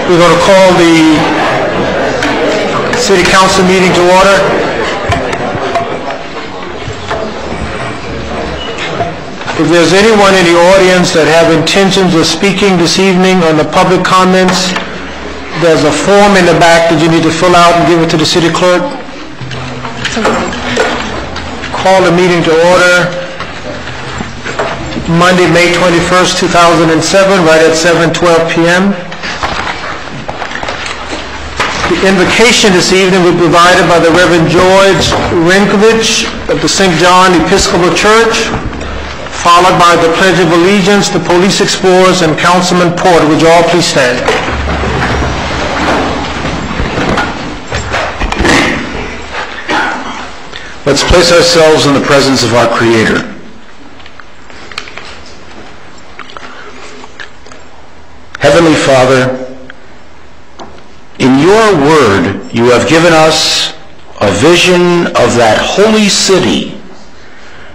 We're going to call the City Council meeting to order. If there's anyone in the audience that have intentions of speaking this evening on the public comments, there's a form in the back that you need to fill out and give it to the city clerk. Call the meeting to order. Monday, May 21st, 2007, right at 7:12 p.m. The invocation this evening will be provided by the Reverend George Rinkovich of the St. John Episcopal Church, followed by the Pledge of Allegiance, the Police Explorers, and Councilman Porter. Would you all please stand? Let's place ourselves in the presence of our Creator. Heavenly Father, in your word you have given us a vision of that holy city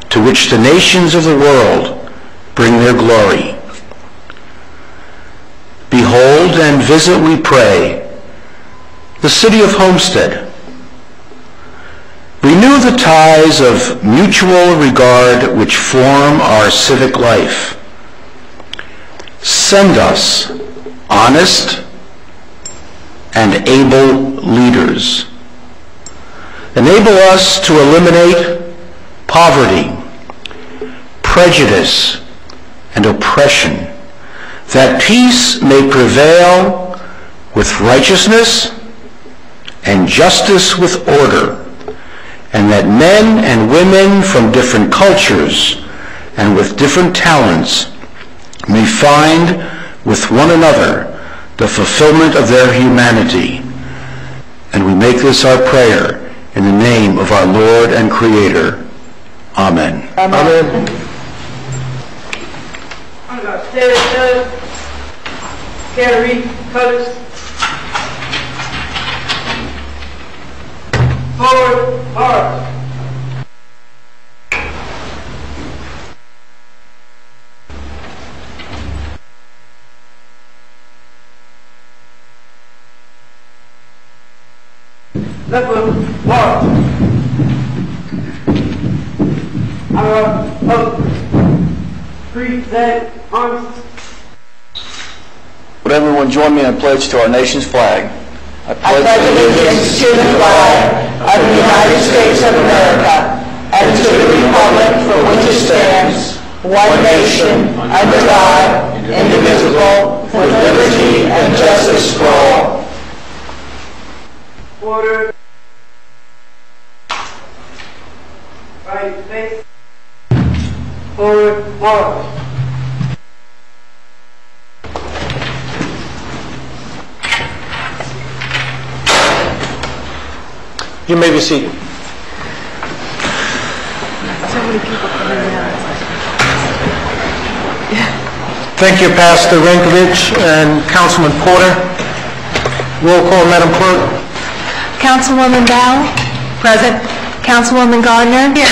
to which the nations of the world bring their glory. Behold and visit, we pray, the city of Homestead. Renew the ties of mutual regard which form our civic life. Send us honest and able leaders. Enable us to eliminate poverty, prejudice, and oppression, that peace may prevail with righteousness and justice with order, and that men and women from different cultures and with different talents may find with one another the fulfillment of their humanity. And we make this our prayer in the name of our Lord and Creator. Amen. Amen. Gary, colors. Forward, hard. Left foot, hard. Up. Three, set, arms. Would everyone join me in a pledge to our nation's flag? I pledge allegiance to the flag of the United States of America and to the republic for which it stands, one nation, under God, indivisible, with liberty and justice for all. Order. Right, face. Forward, hard. You may be seated. Thank you, Pastor Rinkovich and Councilman Porter. Roll call, Madam Clerk. Councilwoman Bell? Present. Councilwoman Gardner? Here.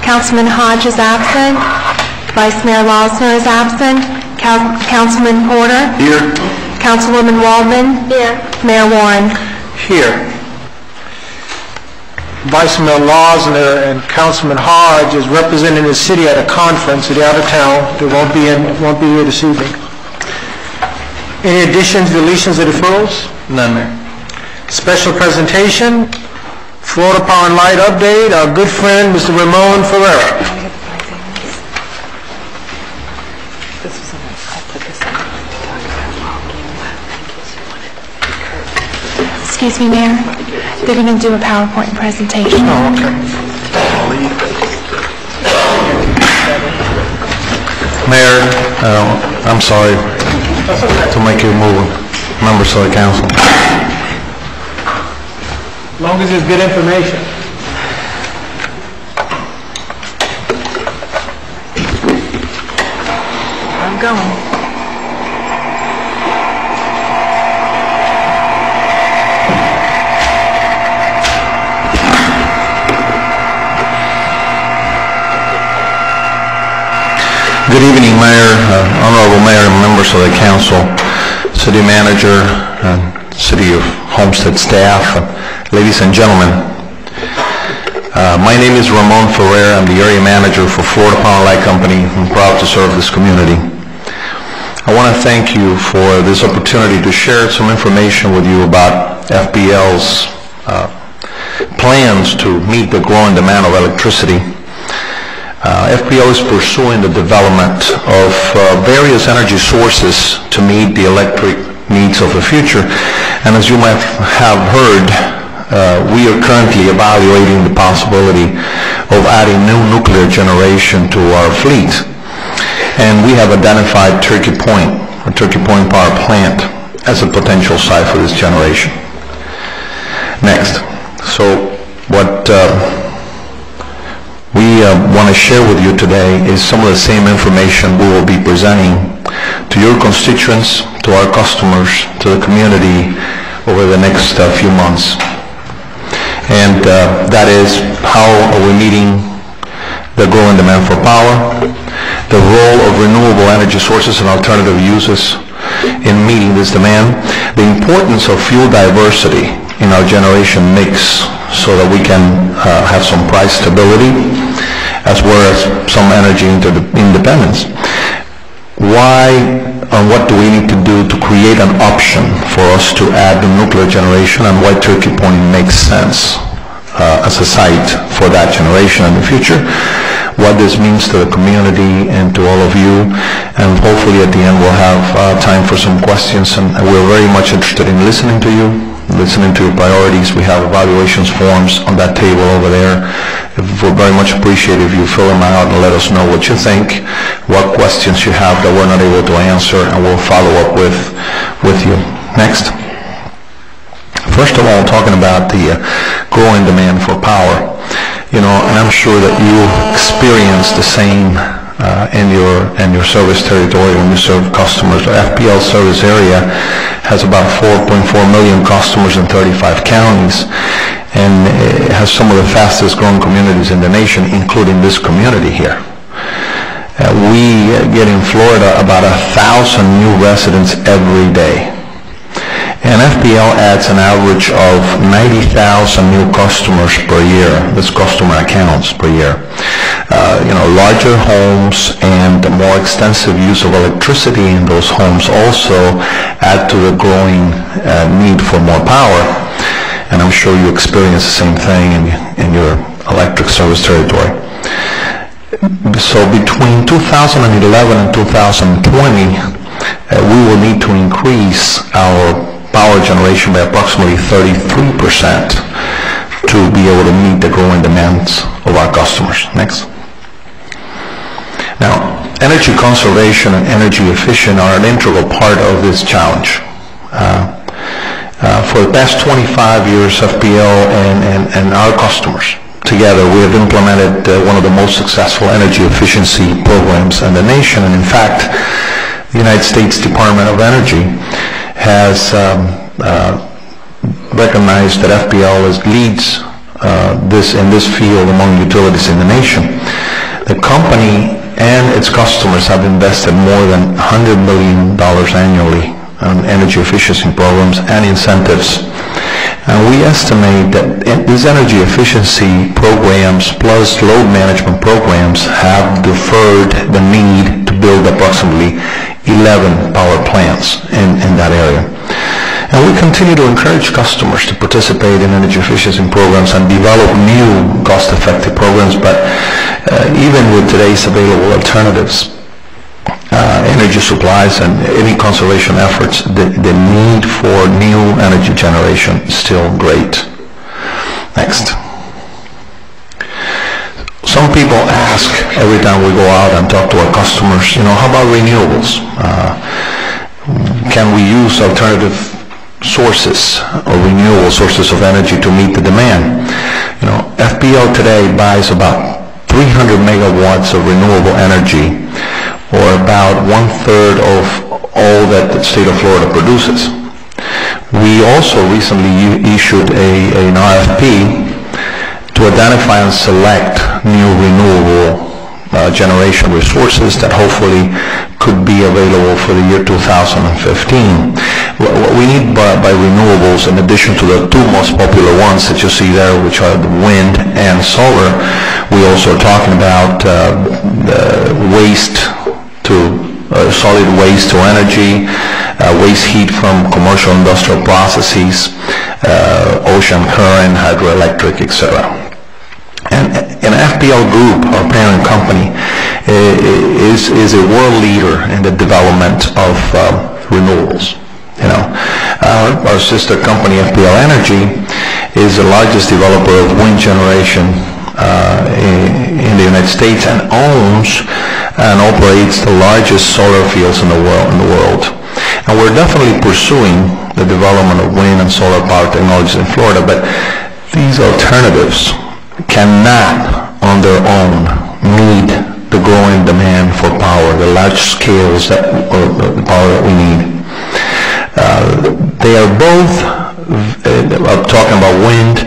Councilman Hodge is absent. Vice Mayor Losner is absent. Councilman Porter? Here. Councilwoman Waldman? Here. Mayor Warren? Here. Vice Mayor Losner and Councilman Hodge is representing the city at a conference. They're out of town. They won't be here this evening. Any additions, deletions, or deferrals? None, Mayor. Special presentation, Florida Power and Light update. Our good friend, Mr. Ramon Ferreira. Excuse me, Mayor. They're going to do a PowerPoint presentation. Oh, okay. Mayor, I'm sorry to make you move, members of the council. As long as it's good information. I'm going. Good evening, Mayor, Honorable Mayor, and members of the council. City Manager, and City of Homestead staff, ladies and gentlemen. My name is Ramon Ferrer. I'm the area manager for Florida Power Light Company. I'm proud to serve this community. I want to thank you for this opportunity to share some information with you about FPL's plans to meet the growing demand of electricity. FPL is pursuing the development of various energy sources to meet the electric needs of the future. And as you might have heard, we are currently evaluating the possibility of adding new nuclear generation to our fleet. And we have identified Turkey Point Power Plant as a potential site for this generation. Next. So what we want to share with you today is some of the same information we will be presenting to your constituents, to our customers, to the community over the next few months. And that is, how are we meeting the growing demand for power, the role of renewable energy sources and alternative uses in meeting this demand, the importance of fuel diversity in our generation mix so that we can have some price stability as well as some energy independence. Why and what do we need to do to create an option for us to add the nuclear generation, and why Turkey Point makes sense as a site for that generation in the future, what this means to the community and to all of you, and hopefully at the end we'll have time for some questions, and we're very much interested in listening to you, listening to your priorities. We have evaluations forms on that table over there. We'll very much appreciate if you fill them out and let us know what you think, what questions you have that we're not able to answer, and we'll follow up with you. Next. First of all, talking about the growing demand for power, and I'm sure that you experience the same in your service territory when you serve customers. The FPL service area has about 4.4 million customers in 35 counties, and it has some of the fastest growing communities in the nation, including this community here. We get in Florida about 1,000 new residents every day. And FPL adds an average of 90,000 new customers per year. That's customer accounts per year. Larger homes and more extensive use of electricity in those homes also add to the growing need for more power. And I'm sure you experience the same thing in your electric service territory. So between 2011 and 2020, we will need to increase our power generation by approximately 33% to be able to meet the growing demands of our customers. Next. Now, energy conservation and energy efficient are an integral part of this challenge. For the past 25 years, FPL and our customers together, we have implemented one of the most successful energy efficiency programs in the nation. And in fact, the United States Department of Energy has recognized that FPL leads in this field among utilities in the nation. The company and its customers have invested more than $100 million annually on energy efficiency programs and incentives. And we estimate that these energy efficiency programs plus load management programs have deferred the need to build approximately 11 power plants in that area. And we continue to encourage customers to participate in energy efficiency programs and develop new cost-effective programs, but even with today's available alternatives, energy supplies and any conservation efforts, the need for new energy generation is still great. Next. Some people ask every time we go out and talk to our customers, how about renewables? Can we use alternative sources or renewable sources of energy to meet the demand? FPL today buys about 300 megawatts of renewable energy, or about 1/3 of all that the state of Florida produces. We also recently issued an RFP to identify and select new renewable generation resources that hopefully could be available for the year 2015. what we need by renewables, in addition to the two most popular ones that you see there, which are the wind and solar, we also are talking about the solid waste to energy, waste heat from commercial industrial processes, ocean current, hydroelectric, etc. And FPL Group, our parent company, is a world leader in the development of renewables. Our sister company, FPL Energy, is the largest developer of wind generation in the United States and owns and operates the largest solar fields in the world. And we're definitely pursuing the development of wind and solar power technologies in Florida, but these alternatives cannot on their own meet the growing demand for power, the large scales the power that we need. They are both, talking about wind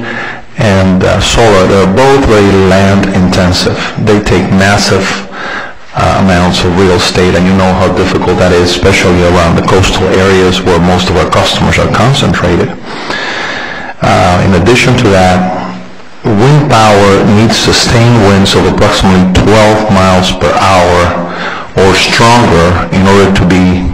and solar, they're both very land intensive. They take massive amounts of real estate, and you know how difficult that is, especially around the coastal areas where most of our customers are concentrated. In addition to that, wind power needs sustained winds of approximately 12 miles per hour or stronger in order to be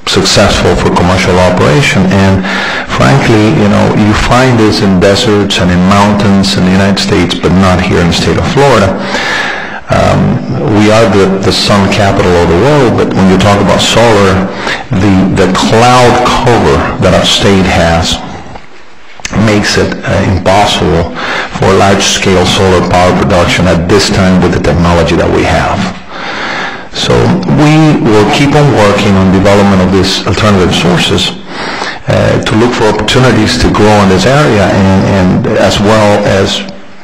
successful for commercial operation. And frankly, you find this in deserts and in mountains in the United States, but not here in the state of Florida. We are the sun capital of the world, but when you talk about solar, the cloud cover that our state has makes it impossible for large-scale solar power production at this time with the technology that we have. So we will keep on working on development of these alternative sources to look for opportunities to grow in this area and as well as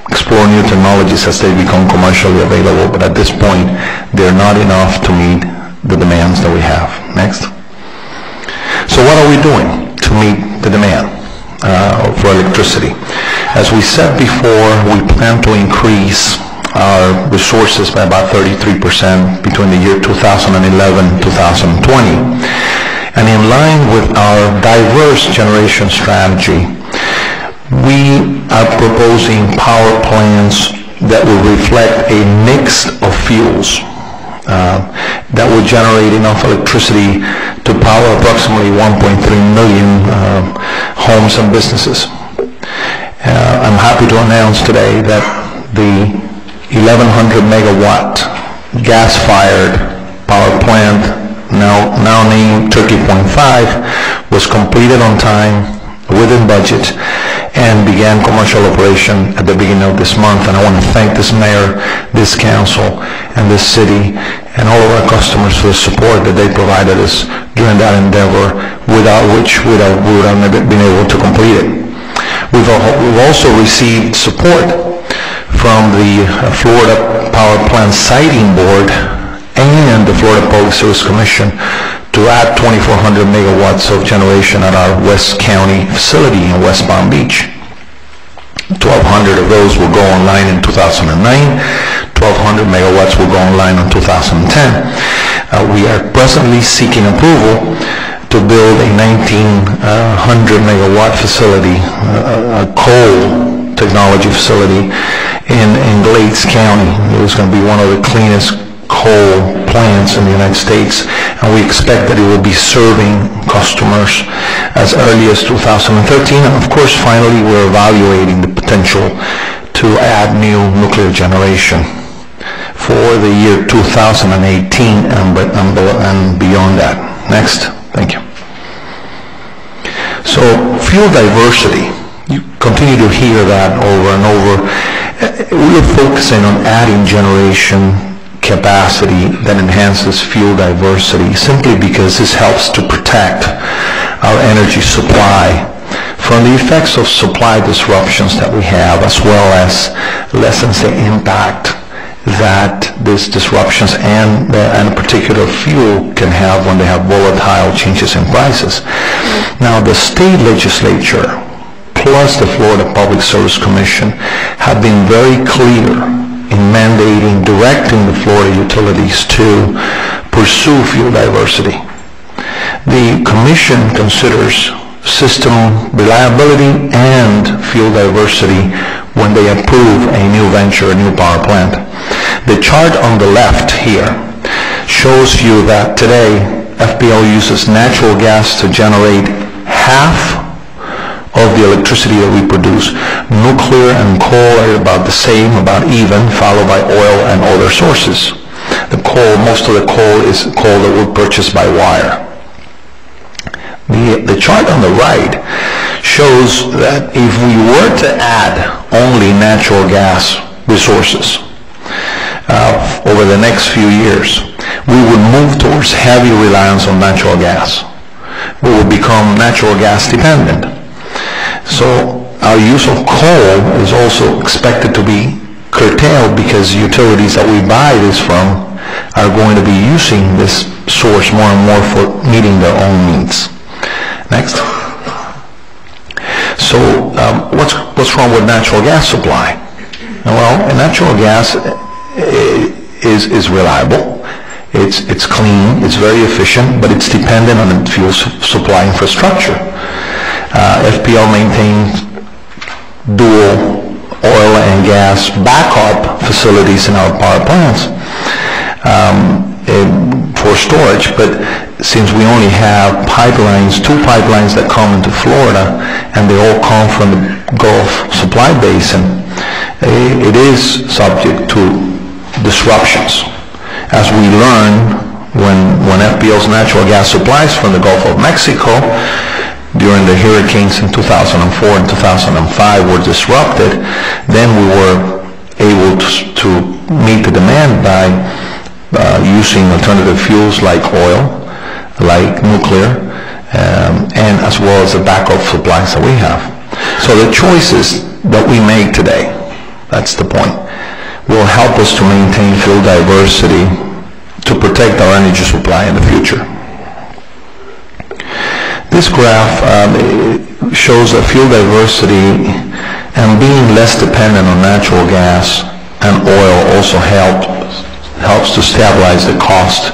explore new technologies as they become commercially available. But at this point, they're not enough to meet the demands that we have. Next. So what are we doing to meet the demand for electricity? As we said before, we plan to increase our resources by about 33% between the year 2011 and 2020. And in line with our diverse generation strategy, we are proposing power plants that will reflect a mix of fuels that will generate enough electricity to power approximately 1.3 million homes and businesses. I'm happy to announce today that the 1,100 megawatt gas-fired power plant, now named Turkey Point 5, was completed on time, within budget, and began commercial operation at the beginning of this month. And I want to thank this mayor, this council, and this city, and all of our customers for the support that they provided us during that endeavor, without which we would have never been able to complete it. We've also received support from the Florida Power Plant Siting Board and the Florida Public Service Commission to add 2,400 megawatts of generation at our West County facility in West Palm Beach. 1,200 of those will go online in 2009. 1,200 megawatts will go online in 2010. We are presently seeking approval to build a 1,900 megawatt facility, a coal technology facility in Glades County. It is going to be one of the cleanest coal plants in the United States, and we expect that it will be serving customers as early as 2013. And of course, finally, we're evaluating the potential to add new nuclear generation for the year 2018 and beyond that. Next. Thank you. So, fuel diversity. You continue to hear that over and over. We are focusing on adding generation capacity that enhances fuel diversity simply because this helps to protect our energy supply from the effects of supply disruptions that we have, as well as lessens the impact that these disruptions and a particular fuel can have when they have volatile changes in prices. Now, the state legislature plus the Florida Public Service Commission have been very clear in directing the Florida utilities to pursue fuel diversity. The Commission considers system reliability and fuel diversity when they approve a new venture, a new power plant. The chart on the left here shows you that today FPL uses natural gas to generate half of the electricity that we produce. Nuclear and coal are about the same, about even, followed by oil and other sources. The coal, most of the coal is coal that we purchase by wire. The chart on the right shows that if we were to add only natural gas resources over the next few years, we would move towards heavy reliance on natural gas. We would become natural gas dependent. So our use of coal is also expected to be curtailed because utilities that we buy this from are going to be using this source more and more for meeting their own needs. Next. So what's wrong with natural gas supply? Well, natural gas is reliable. It's clean, it's very efficient, but it's dependent on the fuel supply infrastructure. FPL maintains dual oil and gas backup facilities in our power plants for storage, but since we only have pipelines, 2 pipelines that come into Florida, and they all come from the Gulf supply basin, it is subject to disruptions. As we learn, when FPL's natural gas supplies from the Gulf of Mexico during the hurricanes in 2004 and 2005 were disrupted, then we were able to meet the demand by using alternative fuels like oil, like nuclear, and as well as the backup supplies that we have. So the choices that we make today, that's the point, will help us to maintain fuel diversity to protect our energy supply in the future. This graph shows that fuel diversity and being less dependent on natural gas and oil also helps to stabilize the cost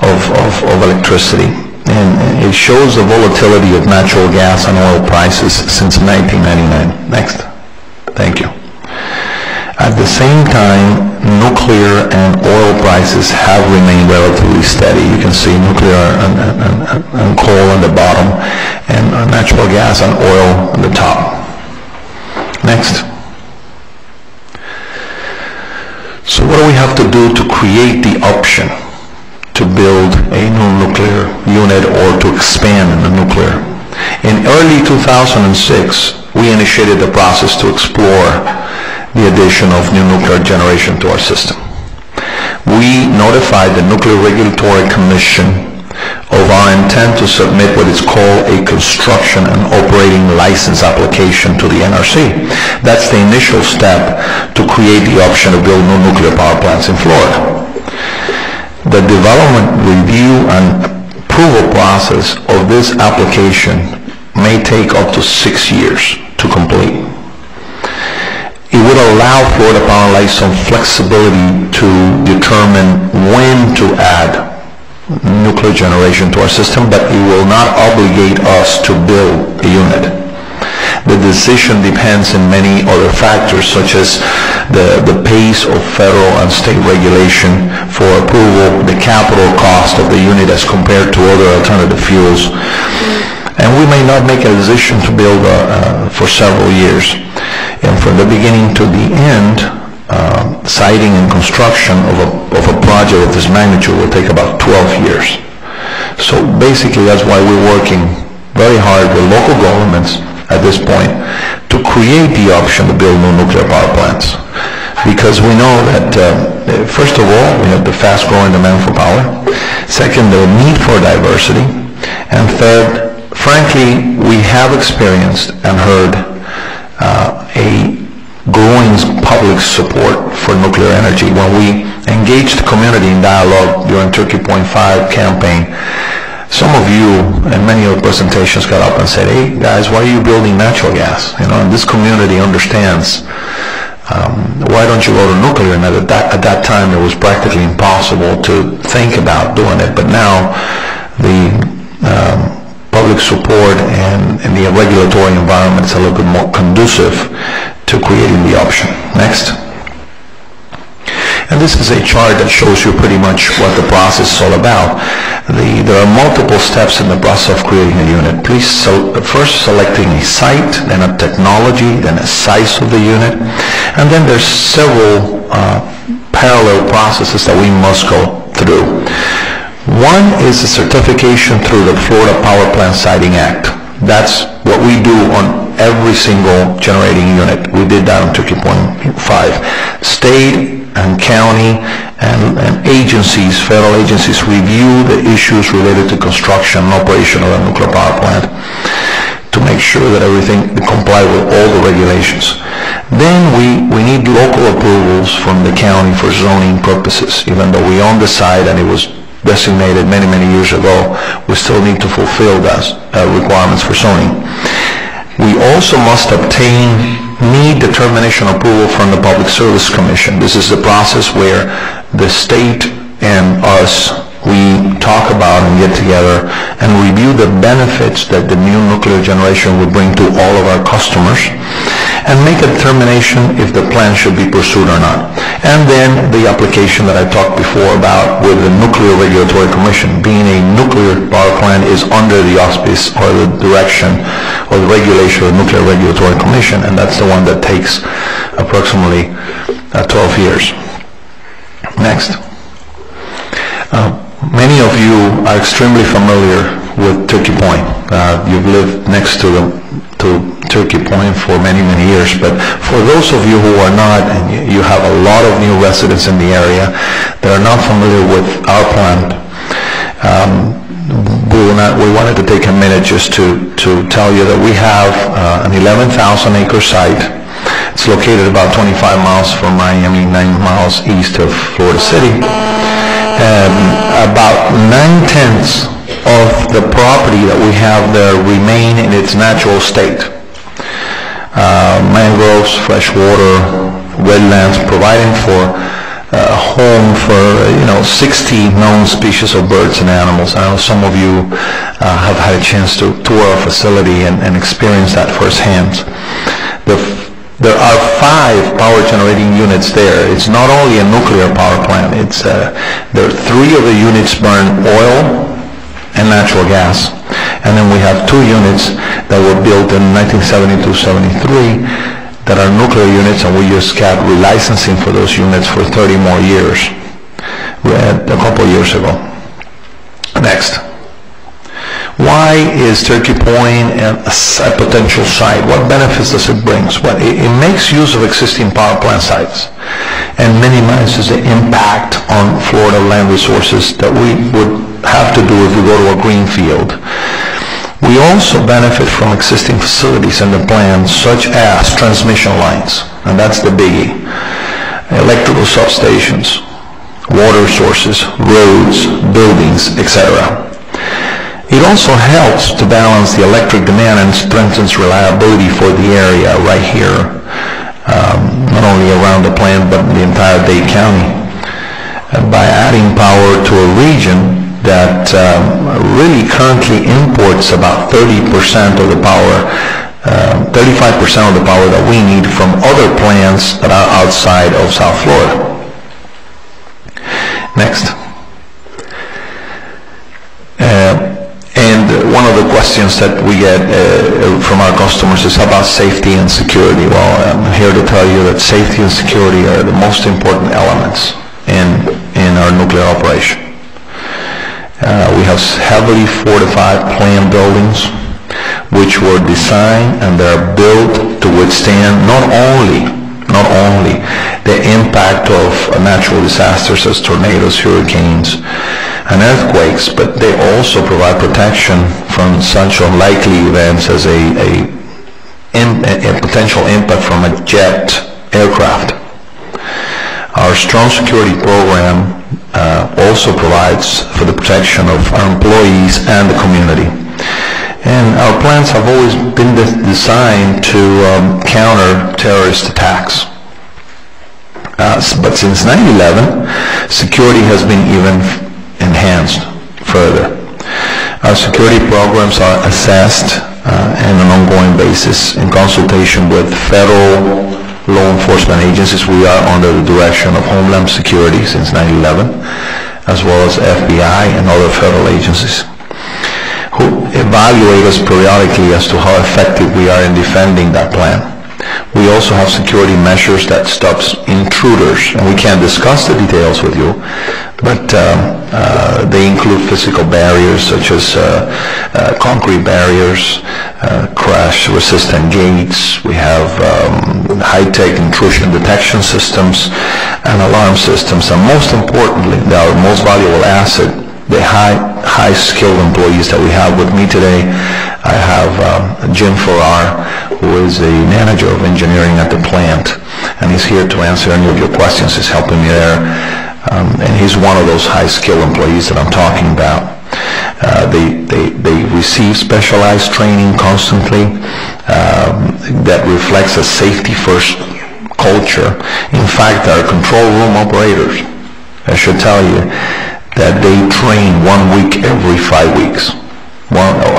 of electricity. And it shows the volatility of natural gas and oil prices since 1999. Next. Thank you. At the same time, nuclear and oil prices have remained relatively steady. You can see nuclear and coal on the bottom, and natural gas and oil on the top. Next. So what do we have to do to create the option to build a new nuclear unit or to expand in the nuclear? In early 2006, we initiated the process to explore the addition of new nuclear generation to our system. We notified the Nuclear Regulatory Commission of our intent to submit what is called a construction and operating license application to the NRC. That's the initial step to create the option to build new nuclear power plants in Florida. The development, review, and approval process of this application may take up to 6 years to complete. It would allow Florida Power & Light some flexibility to determine when to add nuclear generation to our system, but it will not obligate us to build a unit. The decision depends on many other factors, such as the pace of federal and state regulation for approval, the capital cost of the unit as compared to other alternative fuels. And we may not make a decision to build for several years. And from the beginning to the end, siting and construction of a project of this magnitude will take about 12 years. So basically that's why we're working very hard with local governments at this point to create the option to build new nuclear power plants. Because we know that, first of all, we have the fast-growing demand for power. Second, the need for diversity. And third, frankly, we have experienced and heard a growing public support for nuclear energy. When we engaged the community in dialogue during Turkey Point 5 campaign, some of you and many of the presentations got up and said, "Hey guys, why are you building natural gas?" You know, and this community understands why don't you go to nuclear? And at that time it was practically impossible to think about doing it, but now the public support and the regulatory environment is a little bit more conducive to creating the option. Next. And this is a chart that shows you pretty much what the process is all about. There are multiple steps in the process of creating a unit. Please, first selecting a site, then a technology, then a size of the unit, and then there's several parallel processes that we must go through. One is a certification through the Florida Power Plant Siting Act. That's what we do on every single generating unit. We did that on Turkey Point 5. State and county and agencies, federal agencies, review the issues related to construction and operation of a nuclear power plant to make sure that everything complies with all the regulations. Then we need local approvals from the county for zoning purposes. Even though we own the site and it was designated many, many years ago, we still need to fulfill those requirements for zoning. We also must obtain need determination approval from the Public Service Commission. This is the process where the state and us, we talk about and get together and review the benefits that the new nuclear generation would bring to all of our customers and make a determination if the plan should be pursued or not. And then the application that I talked before about with the Nuclear Regulatory Commission. Being a nuclear power plant is under the auspice or the direction or the regulation of the Nuclear Regulatory Commission, and that's the one that takes approximately 12 years. Next. Many of you are extremely familiar with Turkey Point. You've lived next to Turkey Point for many, many years, but for those of you who are not, and you have a lot of new residents in the area that are not familiar with our plant, we wanted to take a minute just to tell you that we have an 11,000-acre site. It's located about 25 miles from Miami, 9 miles east of Florida City. About 9/10 of the property that we have there remain in its natural state. Mangroves, fresh water, wetlands, providing for a home for 60 known species of birds and animals. I know some of you have had a chance to tour our facility and experience that firsthand. There are 5 power generating units there. It's not only a nuclear power plant. There are 3 of the units burn oil and natural gas. And then we have 2 units that were built in 1972-73 that are nuclear units, and we just got relicensing for those units for 30 more years. We had a couple years ago. Next. Why is Turkey Point a potential site? What benefits does it bring? Well, it makes use of existing power plant sites and minimizes the impact on Florida land resources that we would have to do if we go to a green field. We also benefit from existing facilities in the plan, such as transmission lines, and that's the biggie, electrical substations, water sources, roads, buildings, etc. It also helps to balance the electric demand and strengthens reliability for the area right here, not only around the plant but the entire Dade County. By adding power to a region that really currently imports about 30% of the power, 35% of the power that we need from other plants that are outside of South Florida. Next. And one of the questions that we get from our customers is about safety and security. Well, I'm here to tell you that safety and security are the most important elements in our nuclear operation. We have heavily fortified plant buildings which were designed and they're built to withstand not only the impact of natural disasters as tornadoes, hurricanes, and earthquakes, but they also provide protection from such unlikely events as a potential impact from a jet aircraft. Our strong security program also provides for the protection of our employees and the community. And our plants have always been designed to counter terrorist attacks. But since 9/11, security has been even enhanced further. Our security programs are assessed on an ongoing basis in consultation with federal law enforcement agencies. We are under the direction of Homeland Security since 9/11, as well as FBI and other federal agencies, who evaluate us periodically as to how effective we are in defending that plan. We also have security measures that stops intruders, and we can't discuss the details with you, but they include physical barriers such as concrete barriers, crash-resistant gates. We have high-tech intrusion detection systems and alarm systems, and most importantly, our most valuable asset, the high-skilled employees that we have with me today. I have Jim Farrar, who is the manager of engineering at the plant, and he's here to answer any of your questions. He's helping me there, and he's one of those high-skilled employees that I'm talking about. They receive specialized training constantly that reflects a safety-first culture. In fact, our control room operators, I should tell you, that they train 1 week every 5 weeks.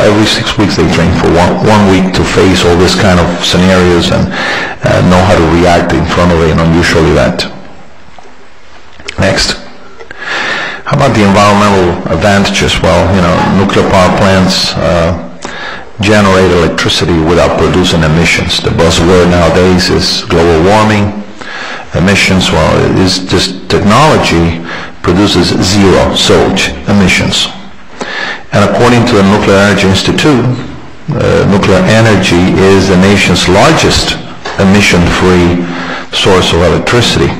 Every 6 weeks they train for one week to face all this kind of scenarios and know how to react in front of an unusual event. Next. How about the environmental advantages? Well, nuclear power plants generate electricity without producing emissions. The buzzword nowadays is global warming. Emissions, well, this technology produces zero SOH emissions. And according to the Nuclear Energy Institute, nuclear energy is the nation's largest emission-free source of electricity.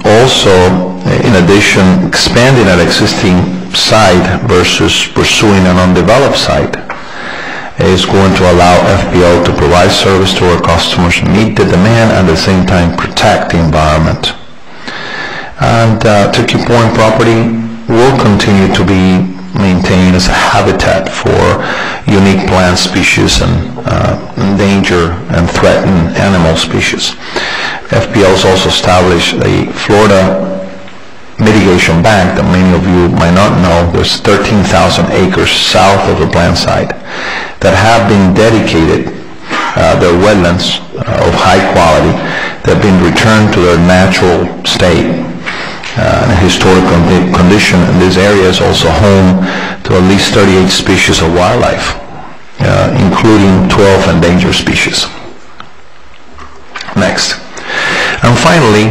Also, in addition, expanding an existing site versus pursuing an undeveloped site is going to allow FPL to provide service to our customers, meet the demand, and at the same time protect the environment. And Turkey Point property will continue to be maintained as a habitat for unique plant species and endangered and threatened animal species. FPL has also established a Florida Mitigation Bank that many of you might not know. There's 13,000 acres south of the plant site that have been dedicated. They're wetlands of high quality that have been returned to their natural state. And a historic condition, and this area is also home to at least 38 species of wildlife, including 12 endangered species. Next. And finally,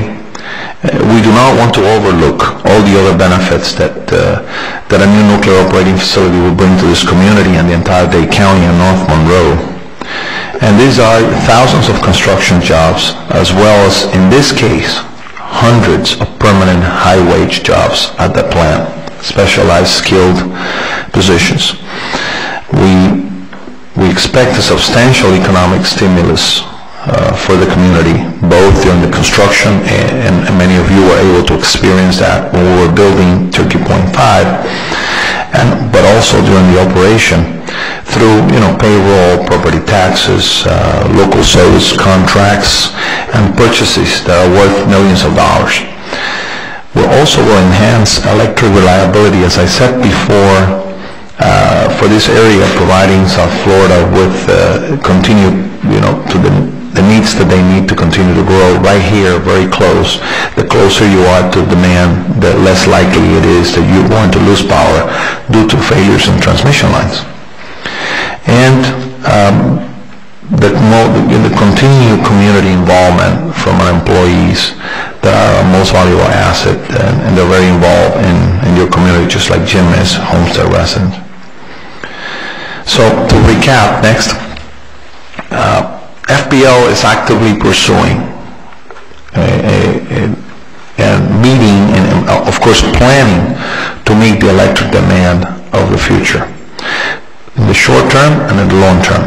we do not want to overlook all the other benefits that a new nuclear operating facility will bring to this community and the entire Dade County and North Monroe. And these are thousands of construction jobs, as well as, in this case, hundreds of permanent high-wage jobs at the plant, specialized skilled positions. We expect a substantial economic stimulus for the community, both during the construction, and many of you were able to experience that when we were building Turkey Point 5, but also during the operation through payroll, property taxes, local service contracts, and purchases that are worth millions of dollars. We also will enhance electric reliability, as I said before, for this area, providing South Florida with continued, to the needs that they need to continue to grow right here, very close. The closer you are to demand, the less likely it is that you're going to lose power due to failures in transmission lines. And the continued community involvement from our employees that are our most valuable asset, and they're very involved in your community, just like Jim is, Homestead resident. So to recap, next, FPL is actively pursuing and meeting and, of course, planning to meet the electric demand of the future, in the short term and in the long term.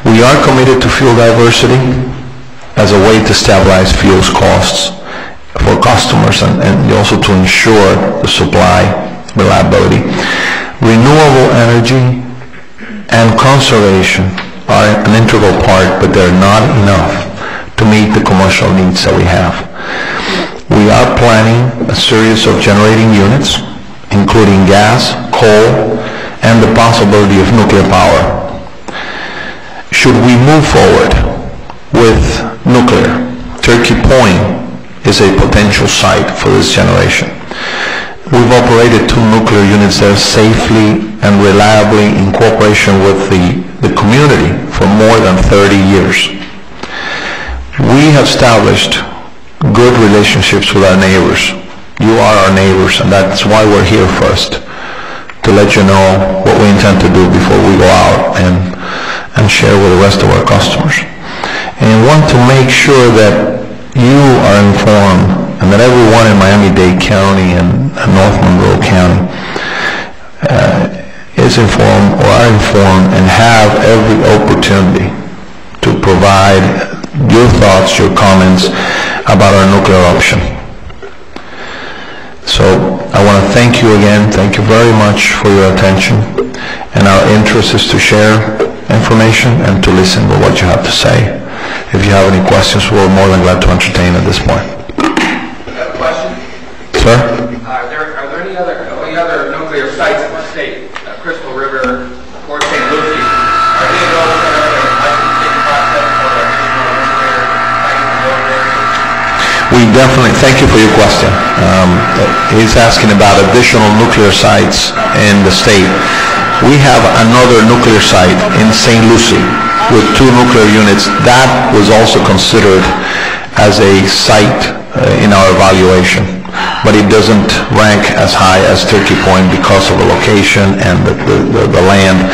We are committed to fuel diversity as a way to stabilize fuels costs for customers and also to ensure the supply reliability. Renewable energy and conservation are an integral part, but they're not enough to meet the commercial needs that we have. We are planning a series of generating units, including gas, coal, and the possibility of nuclear power. Should we move forward with nuclear, Turkey Point is a potential site for this generation. We've operated 2 nuclear units there safely and reliably in cooperation with the community for more than 30 years. We have established good relationships with our neighbors. You are our neighbors, and that's why we're here first, to let you know what we intend to do before we go out and share with the rest of our customers. And want to make sure that you are informed, and that everyone in Miami-Dade County and North Monroe County is informed or are informed and have every opportunity to provide your thoughts, your comments about our nuclear option. So I want to thank you again. Thank you very much for your attention. And our interest is to share information and to listen to what you have to say. If you have any questions, we're more than glad to entertain at this point. Sir? Are there any other nuclear sites in the state? Crystal River, Port St. Lucie. Are any of those that are in the licensing process for additional nuclear sites in those areas? We definitely, thank you for your question. He's asking about additional nuclear sites in the state. We have another nuclear site in St. Lucie with 2 nuclear units. That was also considered as a site in our evaluation, but it doesn't rank as high as Turkey Point because of the location and the land.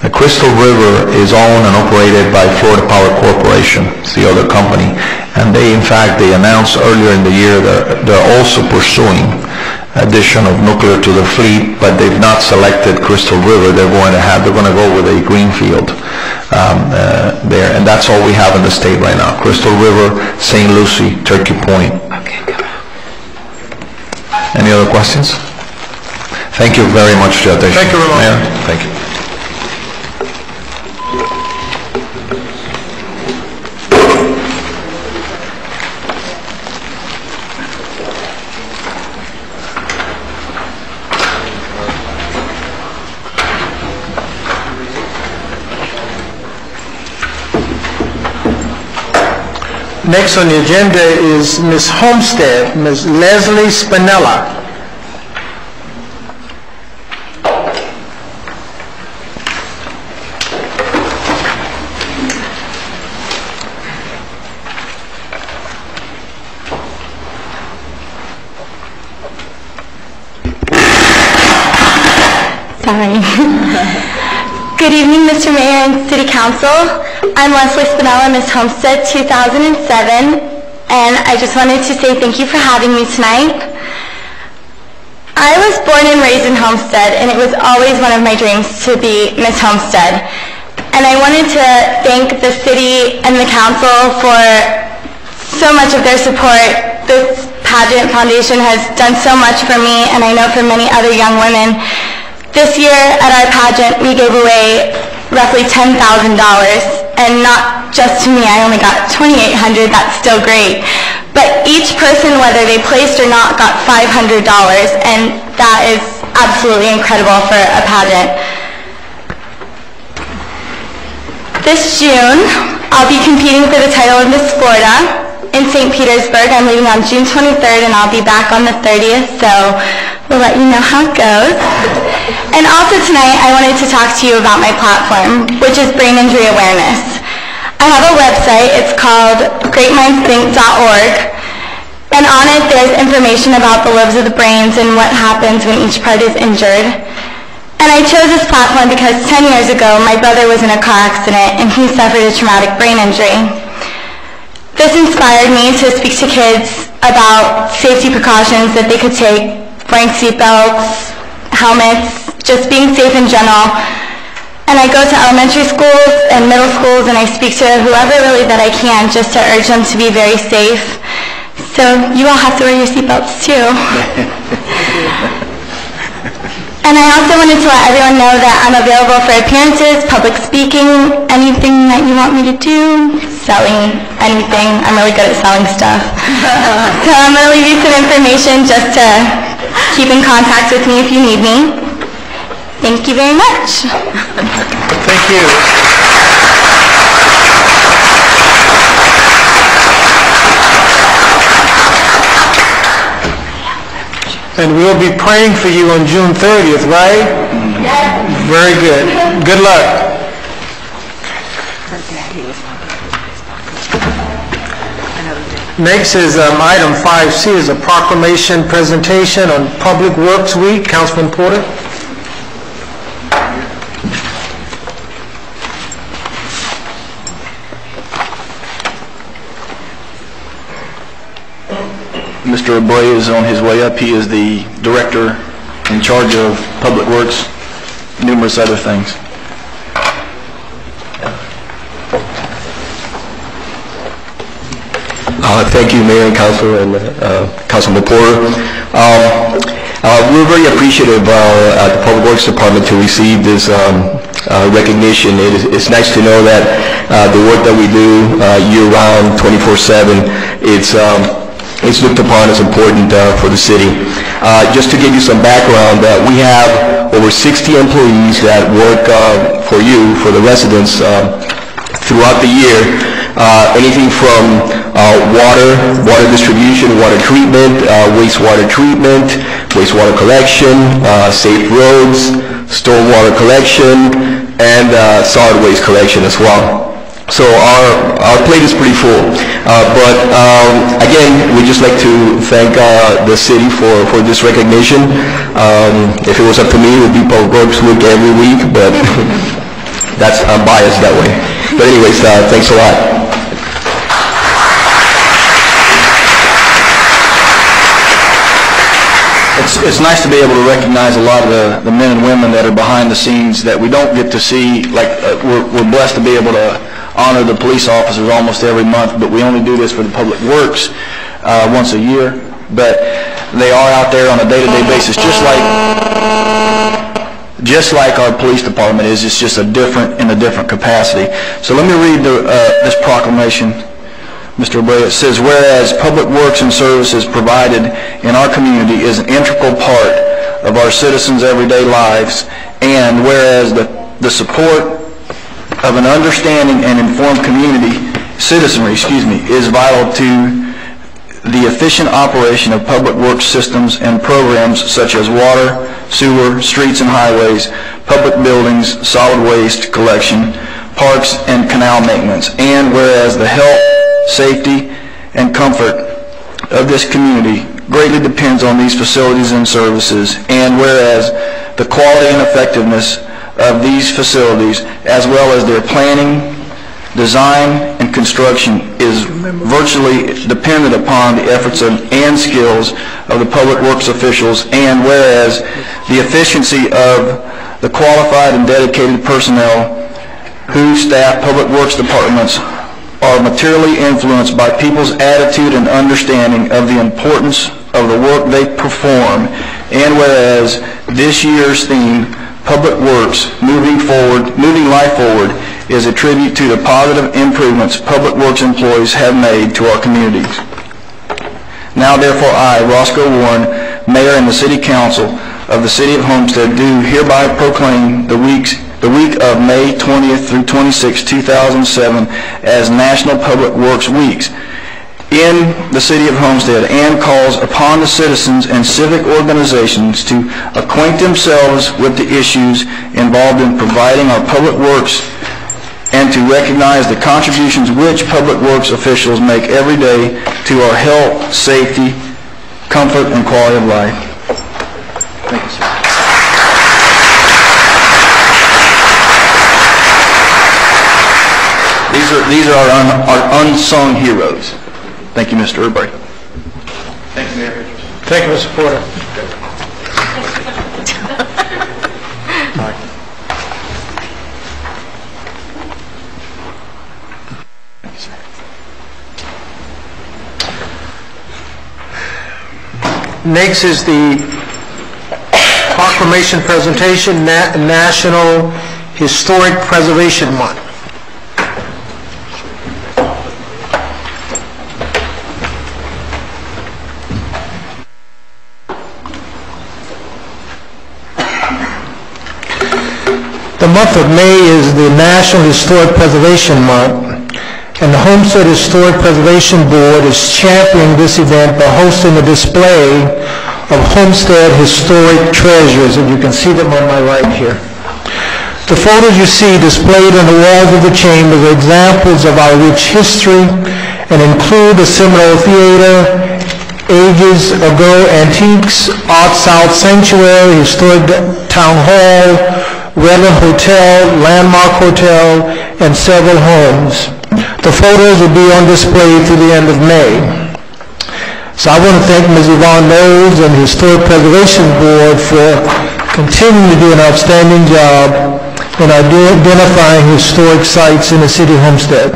The Crystal River is owned and operated by Florida Power Corporation. It's the other company, and they announced earlier in the year that they're also pursuing addition of nuclear to the fleet, but they've not selected Crystal River. They're going to go with a greenfield there, and that's all we have in the state right now. Crystal River, St. Lucie, Turkey Point. Okay, good. Any other questions? Thank you very much for your attention. Thank you very much. Mayor, thank you. Next on the agenda is Ms. Homestead, Ms. Leslie Spinella. Sorry. Good evening, Mr. Mayor and City Council. I'm Leslie Spinella, Miss Homestead 2007, and I just wanted to say thank you for having me tonight. I was born and raised in Homestead, and it was always one of my dreams to be Miss Homestead. And I wanted to thank the city and the council for so much of their support. This pageant foundation has done so much for me, and I know for many other young women. This year at our pageant, we gave away roughly $10,000, and not just to me. I only got $2,800. That's still great. But each person, whether they placed or not, got $500, and that is absolutely incredible for a pageant. This June, I'll be competing for the title of Miss Florida in St. Petersburg. I'm leaving on June 23rd, and I'll be back on the 30th, so we'll let you know how it goes. And also tonight, I wanted to talk to you about my platform, which is brain injury awareness. I have a website. It's called greatmindsthinc.org, and on it there's information about the lobes of the brains and what happens when each part is injured. And I chose this platform because 10 years ago, my brother was in a car accident, and he suffered a traumatic brain injury. This inspired me to speak to kids about safety precautions that they could take, wearing seatbelts, helmets, just being safe in general. And I go to elementary schools and middle schools, and I speak to whoever really that I can just to urge them to be very safe. So you all have to wear your seatbelts too. And I also wanted to let everyone know that I'm available for appearances, public speaking, anything that you want me to do, selling anything. I'm really good at selling stuff. So I'm going to leave you some information just to keep in contact with me if you need me. Thank you very much. Thank you. And we'll be praying for you on June 30th, right? Very good. Good luck. Next is item 5C is a proclamation presentation on Public Works Week. Councilman Porter. Mr. Abreu is on his way up. He is the director in charge of Public Works, numerous other things. Thank you, Mayor and Council and Councilman Porter. We're very appreciative at the Public Works Department to receive this recognition. It's nice to know that the work that we do year-round, 24/7, it's looked upon as important for the city. Just to give you some background, we have over 60 employees that work for you, for the residents, throughout the year. Anything from water distribution, water treatment, wastewater collection, safe roads, stormwater collection, and solid waste collection as well. So our plate is pretty full. But again, we'd just like to thank the city for this recognition. If it was up to me, it would be Public Works Week every week, but I'm biased that way. But anyways, thanks a lot. It's nice to be able to recognize a lot of the men and women that are behind the scenes that we don't get to see. Like we're blessed to be able to honor the police officers almost every month, but we only do this for the Public Works once a year. But they are out there on a day-to-day basis, just like our police department is. It's just in a different capacity. So let me read this proclamation, Mr. Abreu. It says, whereas public works and services provided in our community is an integral part of our citizens' everyday lives, and whereas the support of an understanding and informed citizenry is vital to the efficient operation of public works systems and programs such as water, sewer, streets and highways, public buildings, solid waste collection, parks and canal maintenance, and whereas the health, safety, and comfort of this community greatly depends on these facilities and services, and whereas the quality and effectiveness of these facilities, as well as their planning, design, and construction, is virtually dependent upon the efforts and skills of the public works officials, and whereas the efficiency of the qualified and dedicated personnel who staff public works departments are materially influenced by people's attitude and understanding of the importance of the work they perform, and whereas this year's theme, Public Works, Moving Life Forward, is a tribute to the positive improvements public works employees have made to our communities. Now therefore I, Roscoe Warren, Mayor and the City Council of the City of Homestead, do hereby proclaim the week of May 20th through 26th, 2007 as National Public Works Weeks in the City of Homestead, and calls upon the citizens and civic organizations to acquaint themselves with the issues involved in providing our public works and to recognize the contributions which public works officials make every day to our health, safety, comfort, and quality of life. Thank you, sir. These are our unsung heroes. Thank you, Mr. Abreu. Thank you, Mayor. Thank you, Mr. Porter. Next is the proclamation presentation, National Historic Preservation Month. The month of May is the National Historic Preservation Month, and the Homestead Historic Preservation Board is championing this event by hosting a display of Homestead historic treasures, and you can see them on my right here. The photos you see displayed on the walls of the chamber are examples of our rich history and include the Seminole Theater, Ages Ago Antiques, Art South Sanctuary, Historic Town Hall, Redland Hotel, Landmark Hotel, and several homes. The photos will be on display through the end of May. So I want to thank Ms. Yvonne Knowles and the Historic Preservation Board for continuing to do an outstanding job in identifying historic sites in the city of Homestead.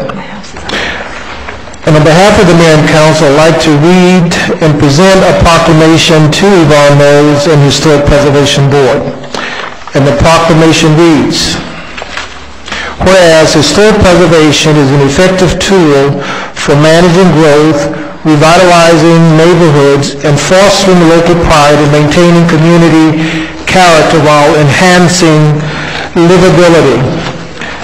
And on behalf of the Mayor and Council, I'd like to read and present a proclamation to Yvonne Knowles and the Historic Preservation Board. And the proclamation reads, whereas historic preservation is an effective tool for managing growth, revitalizing neighborhoods, and fostering local pride and maintaining community character while enhancing livability.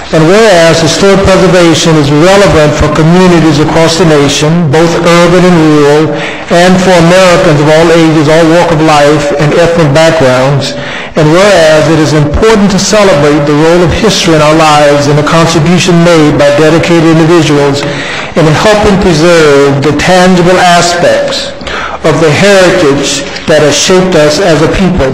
And whereas historic preservation is relevant for communities across the nation, both urban and rural, and for Americans of all ages, all walk of life, and ethnic backgrounds, and whereas it is important to celebrate the role of history in our lives and the contribution made by dedicated individuals in helping preserve the tangible aspects of the heritage that has shaped us as a people.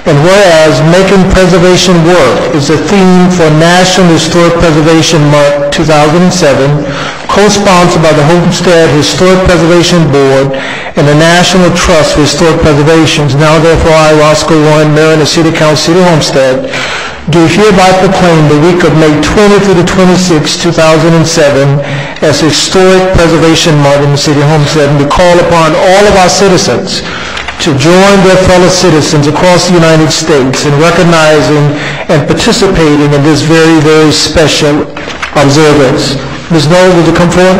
And whereas making preservation work is the theme for National Historic Preservation Month 2007, co-sponsored by the Homestead Historic Preservation Board and the National Trust for Historic Preservation. Now therefore I, Roscoe Warren, Mayor of the City Council, City of Homestead, do hereby proclaim the week of May 20 through the 26th, 2007 as Historic Preservation Month in the City of Homestead, and we call upon all of our citizens to join their fellow citizens across the United States in recognizing and participating in this very, very special observance. Ms. Knowles, would you come forward?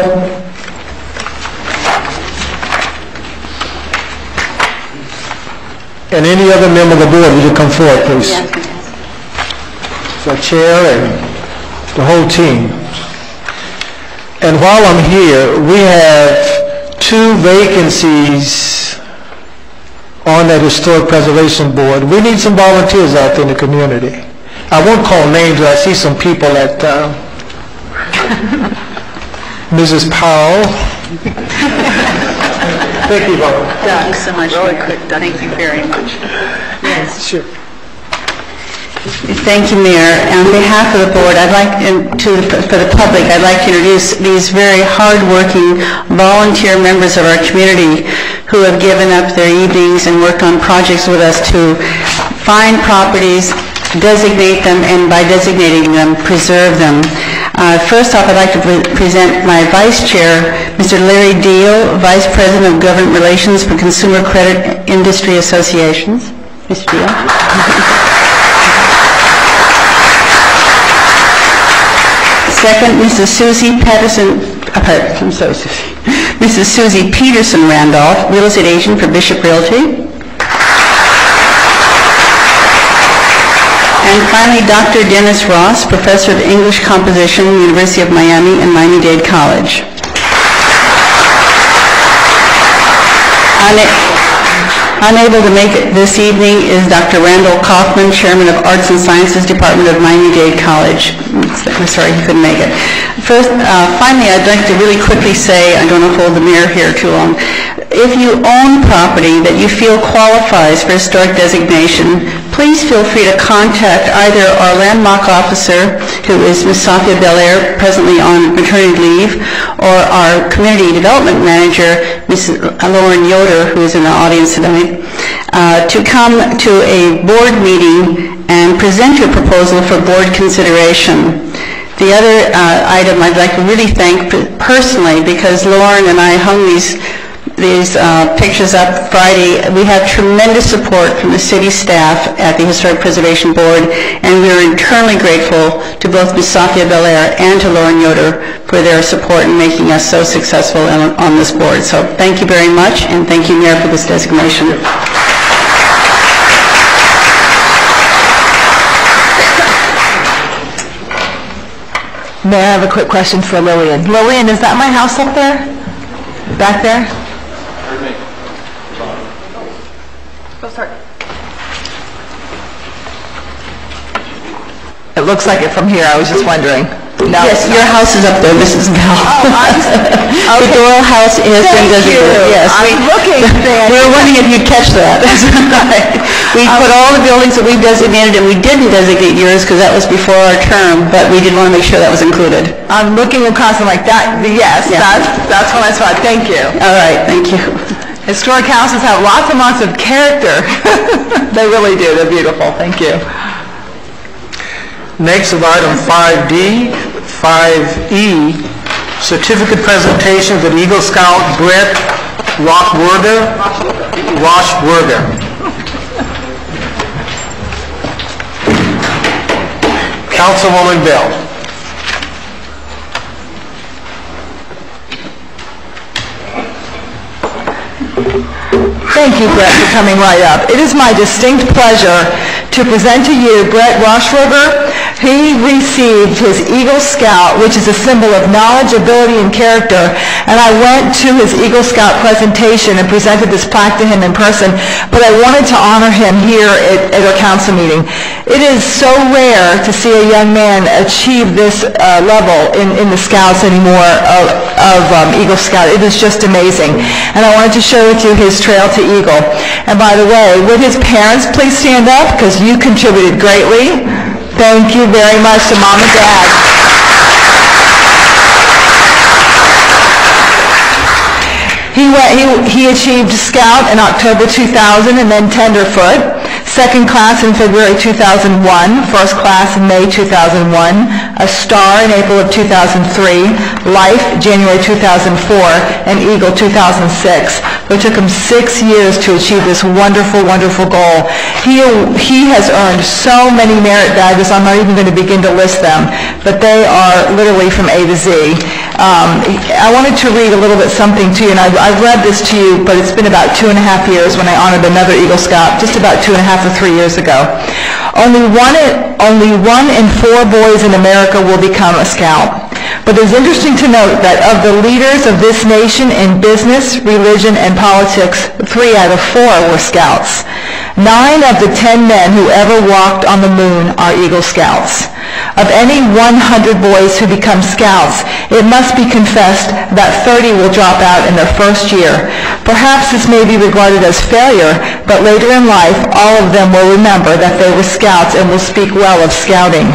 And any other member of the board, would you come forward, please? Yes. The chair and the whole team. And while I'm here, we have 2 vacancies on that Historic Preservation Board. We need some volunteers out there in the community. I won't call names, but I see some people at Mrs. Powell. Thank you, Bob. Thanks so much. Really quick. Thank you very much. Yes. Sure. Thank you, Mayor. On behalf of the board, for the public, I'd like to introduce these very hard-working volunteer members of our community who have given up their evenings and worked on projects with us to find properties, designate them, and by designating them, preserve them. First off, I'd like to present my Vice Chair, Mr. Larry Deal, Vice President of Government Relations for Consumer Credit Industry Associations. Mr. Deal. Second, Mrs. Susie Peterson Randolph, Real Estate Agent for Bishop Realty. And finally, Dr. Dennis Ross, Professor of English Composition, University of Miami and Miami-Dade College. Unable to make it this evening is Dr. Randall Kaufman, Chairman of Arts and Sciences Department of Miami-Dade College. I'm sorry he couldn't make it. First, finally, I'd like to really quickly say, I don't want to hold the mayor here too long, if you own property that you feel qualifies for historic designation, please feel free to contact either our landmark officer, who is Ms. Sophia Belair, presently on maternity leave, or our community development manager, Ms. Lauren Yoder, who is in the audience tonight, to come to a board meeting and present your proposal for board consideration. The other item I'd like to really thank personally, because Lauren and I hung these pictures up Friday. We have tremendous support from the city staff at the Historic Preservation Board, and we are eternally grateful to both Ms. Sophia Belair and to Lauren Yoder for their support in making us so successful on this board. So thank you very much, and thank you, Mayor, for this designation. Mayor, I have a quick question for Lillian. Lillian, is that my house up there? Back there? Go start. It looks like it from here. I was just wondering. No, Yes, your house is up there, Mrs. Bell. Oh, The Doyle House has been designated, yes. I'm looking. We were wondering if you'd catch that. We put all the buildings that we've designated, and we didn't designate yours because that was before our term, but we did want to make sure that was included. I'm looking across and like that. Yes, Yeah. that's what I saw. Thank you. All right, thank you. Historic houses have lots and lots of character. They really do. They're beautiful. Thank you. Next is item 5D, 5E, certificate presentation of Eagle Scout Brett Washburger. Councilwoman Bell. Thank you, Brett, for coming right up. It is my distinct pleasure to present to you Brett Washburger. He received his Eagle Scout, which is a symbol of knowledge, ability, and character, and I went to his Eagle Scout presentation and presented this plaque to him in person, but I wanted to honor him here at our council meeting. It is so rare to see a young man achieve this level in the Scouts anymore of Eagle Scout. It is just amazing. And I wanted to share with you his Trail to Eagle. And by the way, would his parents please stand up, because you contributed greatly. Thank you very much to Mom and Dad. He achieved Scout in October 2000 and then Tenderfoot, second class in February 2001, first class in May 2001, a Star in April of 2003, Life January 2004, and Eagle 2006. It took him 6 years to achieve this wonderful, wonderful goal. He has earned so many merit badges, I'm not even going to begin to list them, but they are literally from A to Z. I wanted to read a little bit something to you, and I've read this to you, but it's been about 2.5 years when I honored another Eagle Scout, just about 2.5 or 3 years ago. Only one in 4 boys in America will become a Scout. But it's interesting to note that of the leaders of this nation in business, religion, and politics, 3 out of 4 were Scouts. 9 of the 10 men who ever walked on the moon are Eagle Scouts. Of any 100 boys who become Scouts, it must be confessed that 30 will drop out in their first year. Perhaps this may be regarded as failure, but later in life, all of them will remember that they were Scouts and will speak well of Scouting.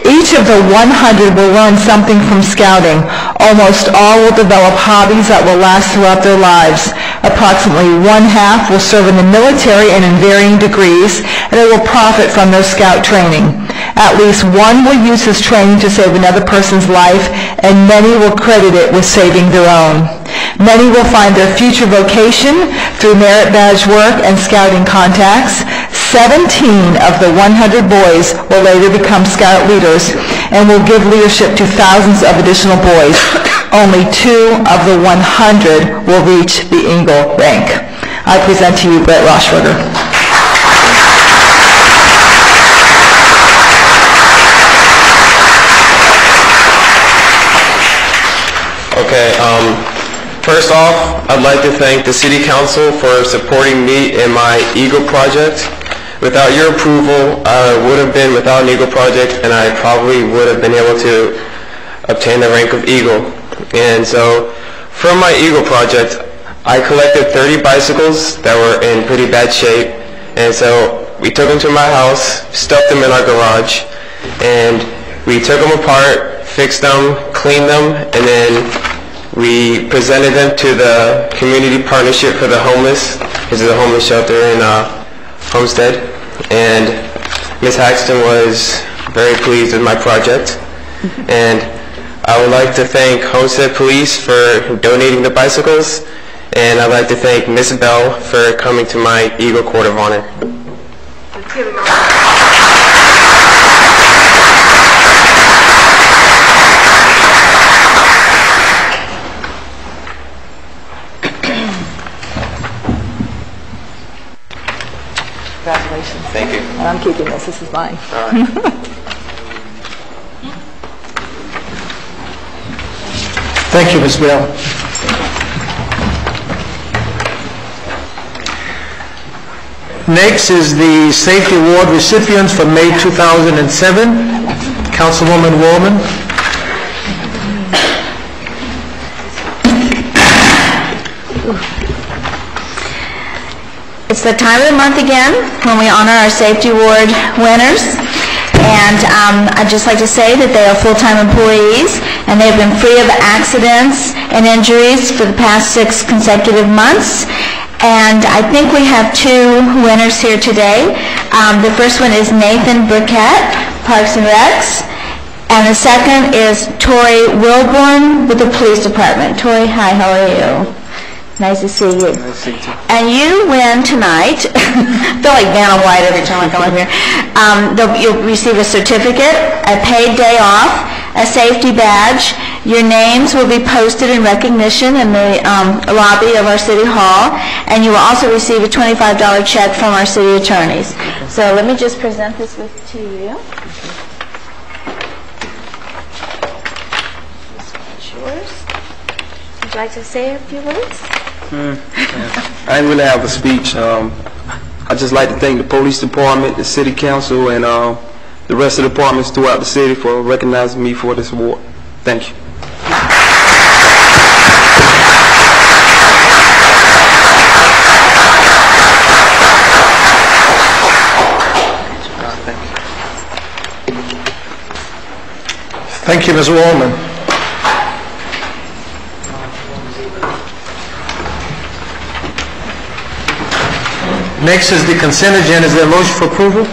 Each of the 100 will learn something from Scouting. Almost all will develop hobbies that will last throughout their lives. Approximately 1/2 will serve in the military and in varying degrees, and they will profit from their Scout training. At least one will use his training to save another person's life, and many will credit it with saving their own. Many will find their future vocation through merit badge work and Scouting contacts. 17 of the 100 boys will later become Scout leaders and will give leadership to thousands of additional boys. Only 2 of the 100 will reach the Eagle rank. I present to you Brett Washburger. Okay, first off, I'd like to thank the City Council for supporting me in my Eagle project. Without your approval, I would have been without an Eagle project, and I probably would have been able to obtain the rank of Eagle. And so, from my Eagle project, I collected 30 bicycles that were in pretty bad shape, and so we took them to my house, stuffed them in our garage, and we took them apart, fixed them, cleaned them, and then we presented them to the Community Partnership for the Homeless. This is a homeless shelter in Homestead, and Ms. Haxton was very pleased with my project. And I would like to thank Homestead Police for donating the bicycles, and I'd like to thank Ms. Bell for coming to my Eagle Court of Honor. Congratulations. Thank you. And I'm keeping this. This is mine. All right. Thank you, Ms. Bell. Next is the Safety Award recipients for May 2007. Councilwoman Wallman. It's the time of the month again when we honor our Safety Award winners. And I'd just like to say that they are full-time employees, and they've been free of accidents and injuries for the past 6 consecutive months. And I think we have 2 winners here today. The first one is Nathan Burkett, Parks and Recs. And the second is Tori Wilborn with the Police Department. Tori, hi, how are you? Nice to see you. Nice to see you too. And you win tonight. I feel like Vanna White every time I come up here. You'll receive a certificate, a paid day off, a safety badge. Your names will be posted in recognition in the lobby of our City Hall, and you will also receive a $25 check from our city attorneys. So let me just present this to you. This is yours. Would you like to say a few words? I didn't really have a speech. I'd just like to thank the police department, the city council, and the rest of the departments throughout the city for recognizing me for this award. Thank you. Thank you, Ms. Wallman. Next is the consent agenda. Is there a motion for approval?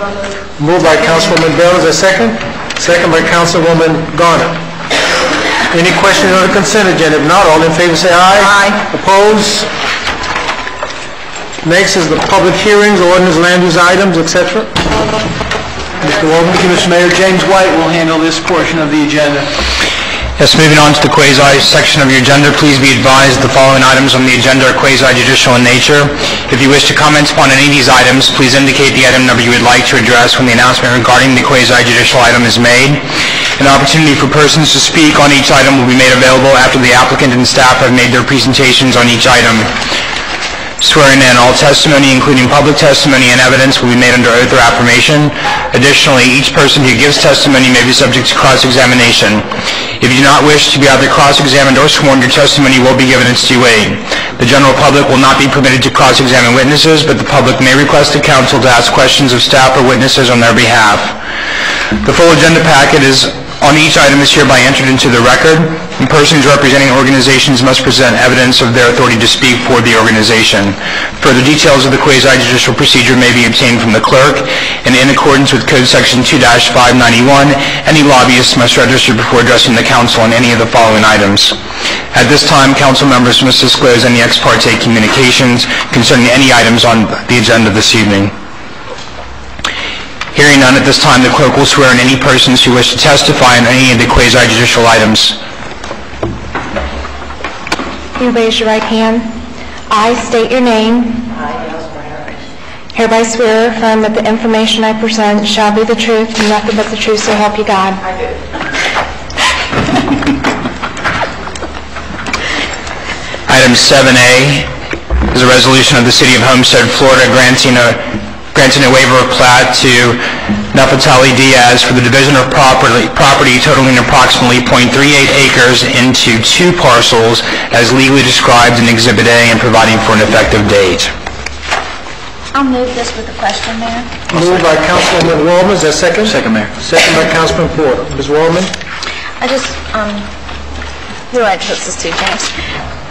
Moved by Councilwoman Bell. Is there a second? Second by Councilwoman Garner. Any questions on the consent agenda? If not, all in favor say aye. Aye. Opposed? Next is the public hearings, ordinance, land use items, etc. Mr. Wallman. Thank you, Mr. Mayor. James White will handle this portion of the agenda. Yes, moving on to the quasi section of your agenda, please be advised the following items on the agenda are quasi-judicial in nature. If you wish to comment upon any of these items, please indicate the item number you would like to address when the announcement regarding the quasi-judicial item is made. An opportunity for persons to speak on each item will be made available after the applicant and staff have made their presentations on each item. Swearing in, all testimony, including public testimony and evidence, will be made under oath or affirmation. Additionally, each person who gives testimony may be subject to cross-examination. If you do not wish to be either cross-examined or sworn, your testimony will be given its due weight. The general public will not be permitted to cross-examine witnesses, but the public may request the council to ask questions of staff or witnesses on their behalf. The full agenda packet on each item is hereby entered into the record, and persons representing organizations must present evidence of their authority to speak for the organization. Further details of the quasi-judicial procedure may be obtained from the clerk, and in accordance with Code Section 2-591, any lobbyist must register before addressing the council on any of the following items. At this time, council members must disclose any ex parte communications concerning any items on the agenda this evening. Hearing none at this time, the clerk will swear in any persons who wish to testify on any of the quasi-judicial items. You raise your right hand. I state your name. Hereby swear or affirm that the information I present shall be the truth and nothing but the truth, so help you God. I do. Item 7A is a resolution of the City of Homestead, Florida, granting a waiver of plat to Nefertali Diaz for the division of property totaling approximately .38 acres into 2 parcels as legally described in Exhibit A and providing for an effective date. I'll move this with a question, Mayor. Moved by Councilwoman Wallman. Is there a second? Second, Mayor. Second by Councilman Porter. Ms. Wallman? I just, who do I put this to, James?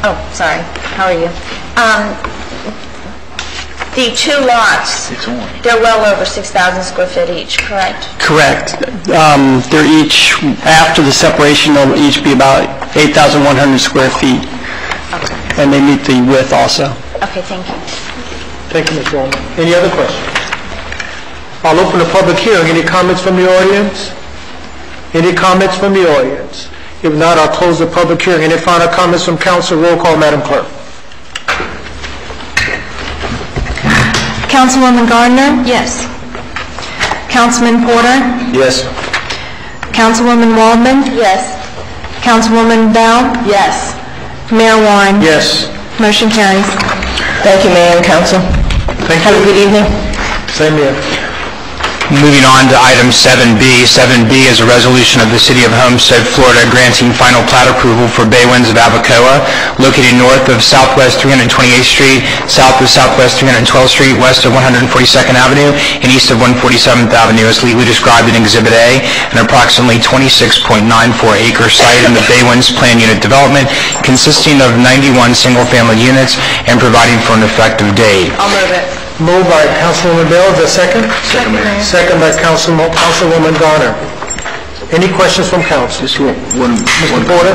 Oh, sorry. How are you? The 2 lots, they're well over 6,000 square feet each, correct? Correct. They're each, after the separation, they'll each be about 8,100 square feet. Okay. And they meet the width also. Okay, thank you. Thank you, Ms. Wallman. Any other questions? I'll open the public hearing. Any comments from the audience? Any comments from the audience? If not, I'll close the public hearing. Any final comments from council? Roll call, Madam Clerk. Councilwoman Gardner? Yes. Councilman Porter? Yes. Councilwoman Waldman? Yes. Councilwoman Bell? Yes. Mayor Warren? Yes. Motion carries. Thank you, Mayor and Council. Thank Have a you. good evening. Same here. Moving on to item 7B. 7B is a resolution of the City of Homestead, Florida, granting final plat approval for Bay Winds of Abacoa, located north of Southwest 328th Street, south of Southwest 312th Street, west of 142nd Avenue, and east of 147th Avenue, as legally described in Exhibit A, an approximately 26.94-acre site in the Bay Winds Plan Unit Development, consisting of 91 single-family units and providing for an effective date. I'll move it. Moved by Councilwoman Bell, is there a second? Second, Mayor. Second by Councilwoman Garner. Any questions from council? Just one Mr. Porter?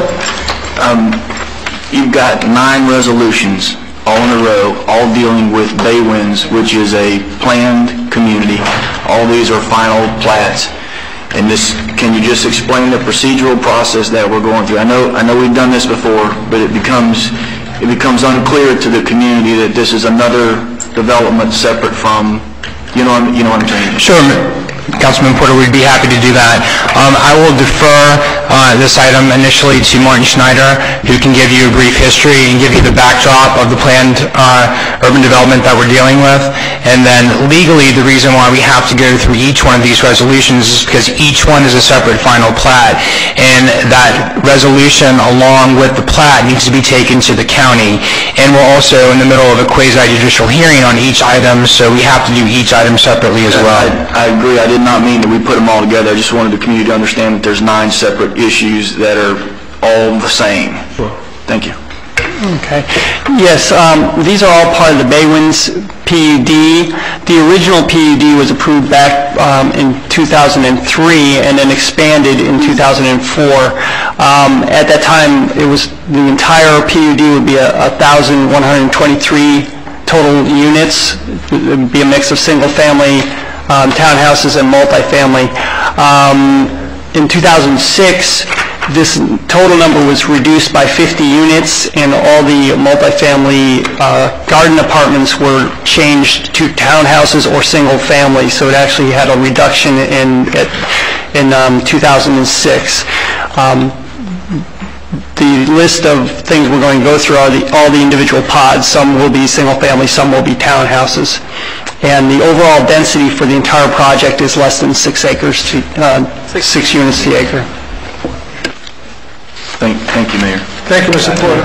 You've got 9 resolutions all in a row, all dealing with Bay Winds, which is a planned community. All these are final plats. And can you just explain the procedural process that we're going through? I know we've done this before, but it becomes unclear to the community that this is another development separate from, you know what I'm saying? Sure, Councilman Porter, we'd be happy to do that. I will defer this item initially to Martin Schneider, who can give you a brief history and give you the backdrop of the planned urban development that we're dealing with. And then legally, the reason why we have to go through each one of these resolutions is because each one is a separate final plat. And that resolution, along with the plat, needs to be taken to the county. And we're also in the middle of a quasi-judicial hearing on each item, so we have to do each item separately as well. I agree. I did not mean that we put them all together. I just wanted the community to understand that there's 9 separate issues that are all the same. Thank you. Okay. Yes, these are all part of the Bay Winds PUD. The original PUD was approved back in 2003 and then expanded in 2004. At that time, it was the entire PUD would be 1,123 total units. It would be a mix of single-family townhouses and multifamily. In 2006, this total number was reduced by 50 units, and all the multifamily garden apartments were changed to townhouses or single family, so it actually had a reduction in 2006. The list of things we're going to go through are all the individual pods. Some will be single family, some will be townhouses. And the overall density for the entire project is less than 6 acres, 6 units to the acre. Thank you, Mayor. Thank you, Mr. Porter.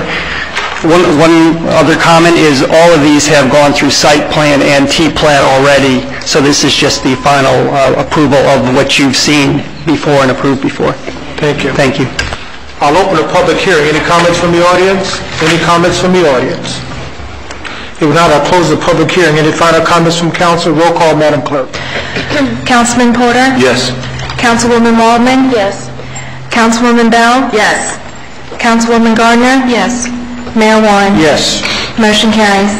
One other comment is all of these have gone through site plan and T-plan already, so this is just the final approval of what you've seen before and approved before. Thank you. Thank you. I'll open a public hearing. Any comments from the audience? Any comments from the audience? If not, I'll close the public hearing. Any final comments from council? Roll call, Madam Clerk. Councilman Porter? Yes. Councilwoman Waldman? Yes. Councilwoman Bell? Yes. Councilwoman Gardner? Yes. Mayor Warren? Yes. Motion carries.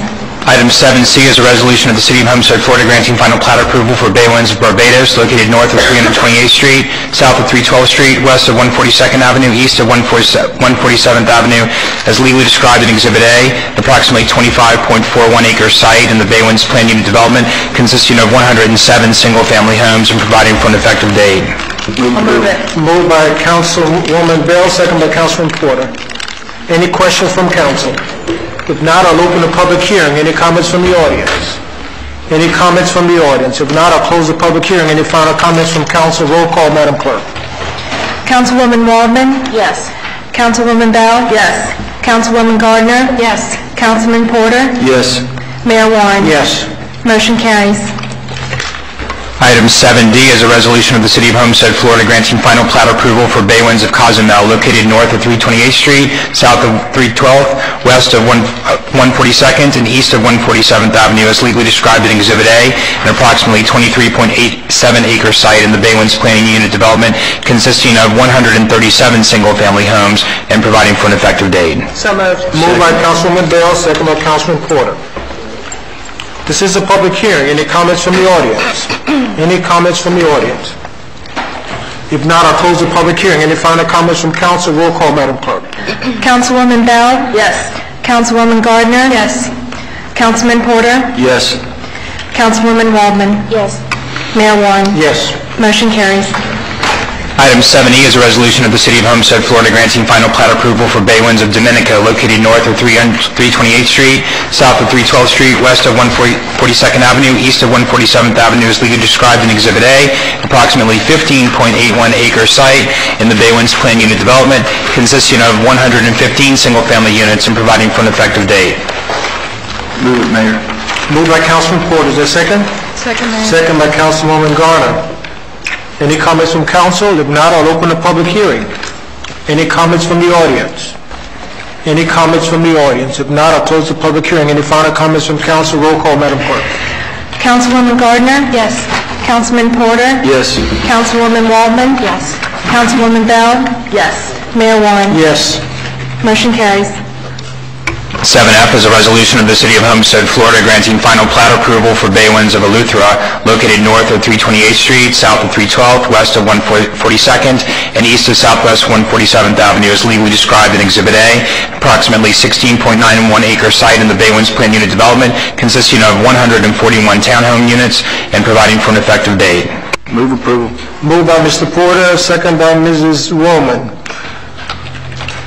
Item 7C is a resolution of the City of Homestead, Florida, granting final plat approval for Bay Winds of Barbados, located north of 328th Street, south of 312th Street, west of 142nd Avenue, east of 147th Avenue, as legally described in Exhibit A, approximately 25.41-acre site in the Bay Winds Plan Unit Development, consisting of 107 single-family homes and providing for an effective date. I'll move it. Moved by Councilwoman Bell, second by Councilman Porter. Any questions from council? If not, I'll open the public hearing. Any comments from the audience? Any comments from the audience? If not, I'll close the public hearing. Any final comments from council? Roll call, Madam Clerk. Councilwoman Waldman? Yes. Councilwoman Bell? Yes. Councilwoman Gardner? Yes. Councilman Porter? Yes. Mayor Warren? Yes. Motion carries. Item 7D is a resolution of the City of Homestead, Florida, granting final plat approval for Bay Winds of Cozumel, located north of 328th Street, south of 312th, west of 142nd, and east of 147th Avenue, as legally described in Exhibit A, an approximately 23.87-acre site in the Bay Winds Planning Unit Development, consisting of 137 single-family homes and providing for an effective date. So moved. Moved by Councilwoman Bell, second by Councilman Porter. This is a public hearing. Any comments from the audience? Any comments from the audience? If not, I'll close the public hearing. Any final comments from council? Roll call, Madam Clerk. Councilwoman Bell? Yes. Councilwoman Gardner? Yes. Councilman Porter? Yes. Councilwoman Waldman? Yes. Mayor Warren? Yes. Motion carries. Item 7E is a resolution of the City of Homestead, Florida, granting final plat approval for Bay Winds of Dominica located north of 328th Street, south of 312th Street, west of 142nd Avenue, east of 147th Avenue as legally described in Exhibit A, approximately 15.81 acre site in the Bay Winds Plan Unit Development, consisting of 115 single-family units and providing for an effective date. Move it, Mayor. Moved by Councilman Porter. Is there a second? Second, Mayor. Second by Councilwoman Garner. Any comments from council? If not, I'll open the public hearing. Any comments from the audience? Any comments from the audience? If not, I'll close the public hearing. Any final comments from council? Roll call, Madam Clerk. Councilwoman Gardner? Yes. Councilman Porter? Yes. Councilwoman Waldman? Yes. Councilwoman Bell? Yes. Mayor Warren? Yes. Motion carries. 7F is a resolution of the City of Homestead, Florida, granting final plat approval for Bay Winds of Eleuthera, located north of 328th Street, south of 312th, west of 142nd, and east of southwest 147th Avenue as legally described in Exhibit A, approximately 16.91 acre site in the Bay Winds Plan Unit Development, consisting of 141 townhome units and providing for an effective date. Move approval. Moved by Mr. Porter, second by Mrs. Woolman.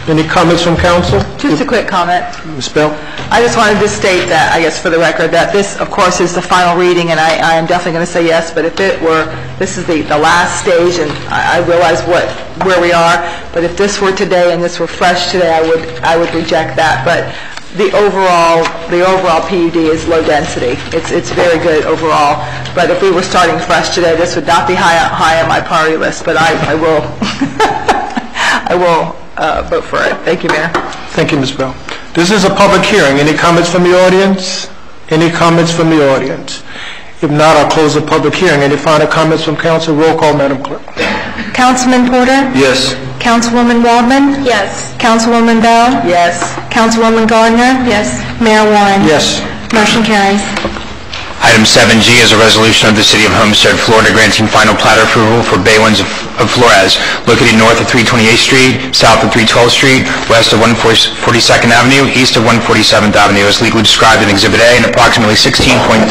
Any comments from council? Just a quick comment. Ms. Bell? I just wanted to state that, I guess for the record, that this, of course, is the final reading, and I am definitely going to say yes, but if it were, this is the last stage, and I realize where we are, but if this were today and this were fresh today, I would reject that. But the overall PUD is low density. It's very good overall. But if we were starting fresh today, this would not be high on my priority list, but I will I will vote for it. Thank you, Mayor. Thank you, Ms. Bell. This is a public hearing. Any comments from the audience? Any comments from the audience? If not, I'll close the public hearing. Any final comments from council? Roll call, Madam Clerk. Councilman Porter? Yes. Councilwoman Waldman? Yes. Councilwoman Bell? Yes. Councilwoman Gardner? Yes. Mayor Warren? Yes. Motion carries. Item 7G is a resolution of the City of Homestead, Florida, granting final plat approval for Bay Winds of Flores, located north of 328th Street, south of 312th Street, west of 142nd Avenue, east of 147th Avenue, as legally described in Exhibit A, an approximately 16.3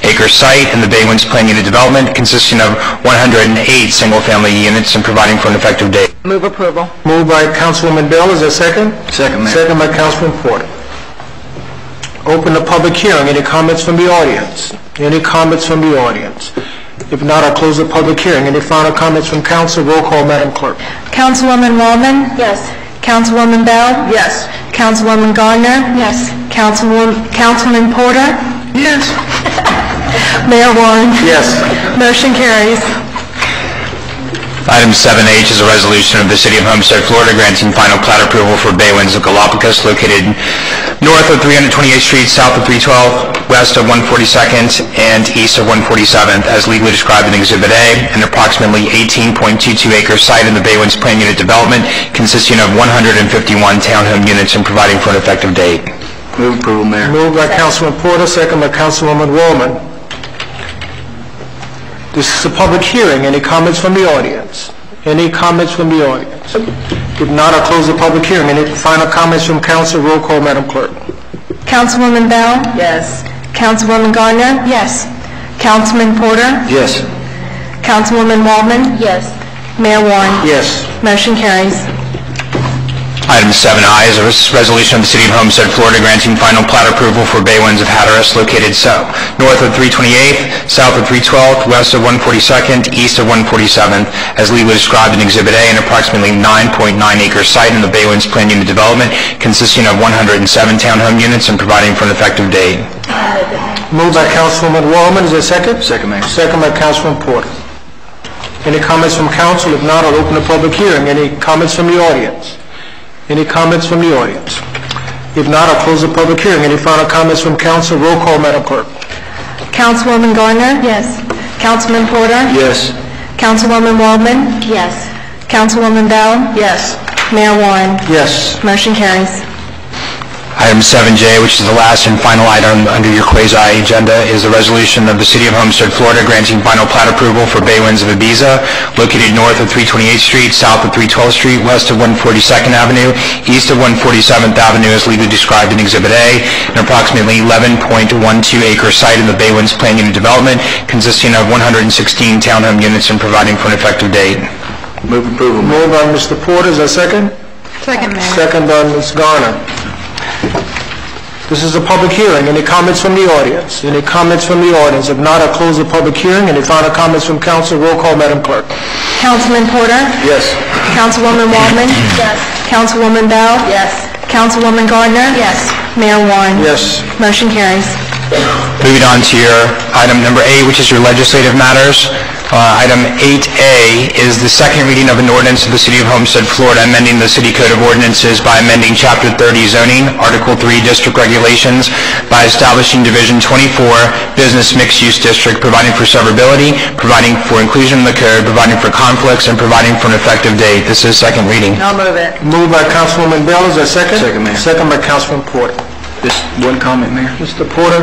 acre site in the Bay Winds Plan Unit Development, consisting of 108 single-family units and providing for an effective date. Move approval. Moved by Councilwoman Bell. Is there a second? Second, Mayor. Second by Councilman Porter. Open the public hearing. Any comments from the audience? Any comments from the audience? If not, I'll close the public hearing. Any final comments from council? Roll call, Madam Clerk. Councilwoman Waldman? Yes. Councilwoman Bell? Yes. Councilwoman Gardner? Yes. Councilman Porter? Yes. Mayor Warren? Yes. Motion carries. Item 7H is a resolution of the City of Homestead, Florida, granting final plat approval for Bay Winds of Galapagos, located north of 328th Street, south of 312th, west of 142nd, and east of 147th, as legally described in Exhibit A, an approximately 18.22 acre site in the Bay Winds Plan Unit Development, consisting of 151 townhome units and providing for an effective date. Move approval, Mayor. Moved by Councilman Porter, second by Councilwoman Wallman. This is a public hearing. Any comments from the audience? Any comments from the audience? If not, I'll close the public hearing. Any final comments from council? Roll call, Madam Clerk. Councilwoman Bell? Yes. Councilwoman Gardner? Yes. Councilman Porter? Yes. Councilwoman Waldman? Yes. Mayor Warren? Yes. Motion carries. Item 7I is a resolution of the City of Homestead, Florida, granting final plat approval for Bay Winds of Hatteras, located north of 328th, south of 312th, west of 142nd, east of 147th, as legally described in Exhibit A, an approximately 9.9 acre site in the Bay Winds Plan Unit Development, consisting of 107 townhome units and providing for an effective date. Moved by Councilwoman Wallman. Is there a second? Second, Mayor. Second by Councilman Porter. Any comments from council? If not, I'll open the public hearing. Any comments from the audience? Any comments from the audience? If not, I'll close the public hearing. Any final comments from council? Roll call, Madam Clerk. Councilwoman Gardner? Yes. Councilman Porter? Yes. Councilwoman Waldman? Yes. Councilwoman Bell? Yes. Mayor Warren? Yes. Motion carries. Item 7J, which is the last and final item under your quasi-agenda, is the resolution of the City of Homestead, Florida, granting final plat approval for Bay Winds of Ibiza, located north of 328th Street, south of 312th Street, west of 142nd Avenue, east of 147th Avenue, as legally described in Exhibit A, an approximately 11.12 acre site in the Bay Winds Plan Unit Development, consisting of 116 townhome units and providing for an effective date. Move approval, Mayor. Moved by Mr. Porter, is there a second? Second, Mayor. Second by Ms. Garner. This is a public hearing. Any comments from the audience? Any comments from the audience? If not, I'll close the public hearing. Any final comments from council? Roll call, Madam Clerk. Councilman Porter? Yes. Councilwoman Waldman? Yes. Councilwoman Bell? Yes. Councilwoman Gardner? Yes. Mayor Warren? Yes. Motion carries. Moving on to your item number 8, which is your legislative matters. Item 8A is the second reading of an ordinance of the City of Homestead, Florida, amending the City Code of Ordinances by amending Chapter 30 zoning, Article 3 district regulations by establishing Division 24 Business Mixed-Use District, providing for severability, providing for inclusion in the code, providing for conflicts, and providing for an effective date. This is second reading. I'll move it. Moved by Councilwoman Bell, is there a second? Second, Mayor. Second by Councilman Porter. Just one comment, Mayor. Mr. Porter?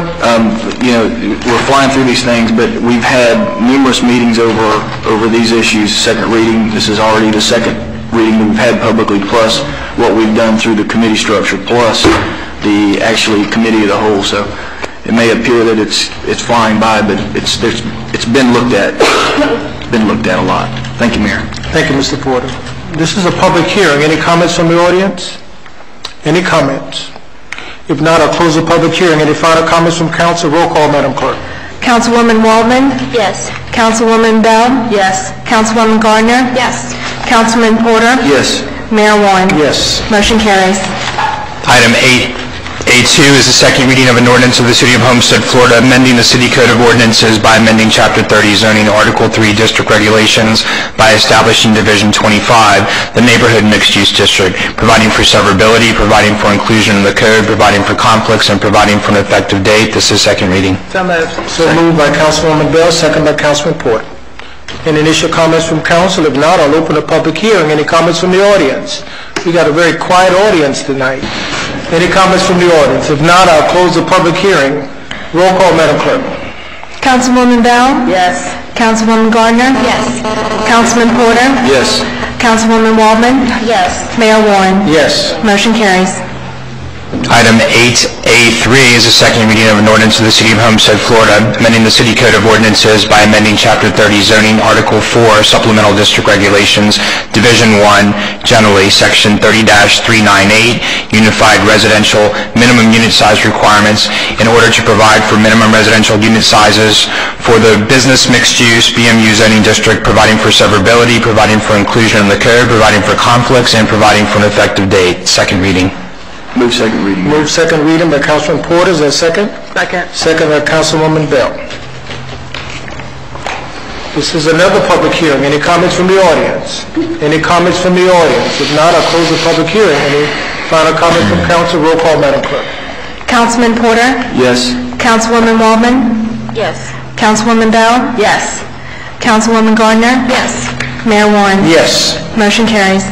We're flying through these things, but we've had numerous meetings over these issues. Second reading, this is already the second reading that we've had publicly, plus what we've done through the committee structure, plus the actually committee of the whole. So it may appear that it's flying by, but it's been looked at. It's been looked at a lot. Thank you, Mayor. Thank you, Mr. Porter. This is a public hearing. Any comments from the audience? Any comments? If not, I'll close the public hearing. Any final comments from council? Roll call, Madam Clerk. Councilwoman Waldman? Yes. Councilwoman Bell? Yes. Councilwoman Gardner? Yes. Councilman Porter? Yes. Mayor Warren? Yes. Motion carries. Item 8A2 is the second reading of an ordinance of the City of Homestead, Florida, amending the City Code of Ordinances by amending Chapter 30 zoning, Article 3 district regulations by establishing Division 25, the Neighborhood Mixed-Use District, providing for severability, providing for inclusion in the code, providing for conflicts, and providing for an effective date. This is second reading. So moved. So moved by Councilwoman Bell, second by Councilman Porter. Any initial comments from council? If not, I'll open a public hearing. Any comments from the audience? We got a very quiet audience tonight. Any comments from the audience? If not, I'll close the public hearing. Roll call, Madam Clerk. Councilwoman Bell? Yes. Councilwoman Gardner? Yes. Councilman Porter? Yes. Councilwoman Waldman? Yes. Mayor Warren? Yes. Motion carries. Item 8A3 is the second reading of an ordinance of the City of Homestead, Florida, amending the City Code of Ordinances by amending Chapter 30 zoning, Article 4 supplemental district regulations, Division 1, generally, Section 30-398, Unified Residential Minimum Unit Size Requirements, in order to provide for minimum residential unit sizes for the Business Mixed Use BMU zoning district, providing for severability, providing for inclusion in the code, providing for conflicts, and providing for an effective date. Second reading. Move second reading. Move second reading by Councilman Porter. Is there a second? Second. Second by Councilwoman Bell. This is another public hearing. Any comments from the audience? Any comments from the audience? If not, I'll close the public hearing. Any final comments from council? Roll call, Madam Clerk. Councilman Porter? Yes. Councilwoman Waldman? Yes. Councilwoman Bell? Yes. Councilwoman Gardner? Yes. Mayor Warren? Yes. Motion carries.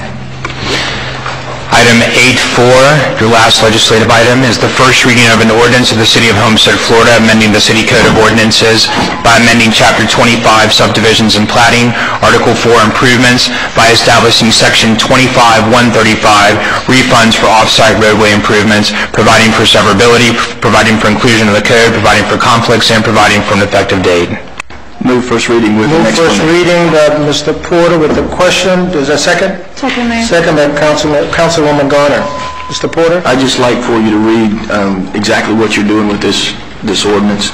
Item 8.4, your last legislative item, is the first reading of an ordinance of the City of Homestead, Florida, amending the City Code of Ordinances by amending Chapter 25, Subdivisions and Platting, Article 4, Improvements, by establishing Section 25-135, Refunds for Off-Site Roadway Improvements, providing for severability, providing for inclusion in the code, providing for conflicts, and providing for an effective date. Move first reading with an Move first explanation. reading by Mr. Porter with the question. Is there a second? Second, Mayor. Second by Councilwoman Garner. Mr. Porter? I'd just like for you to read exactly what you're doing with this ordinance,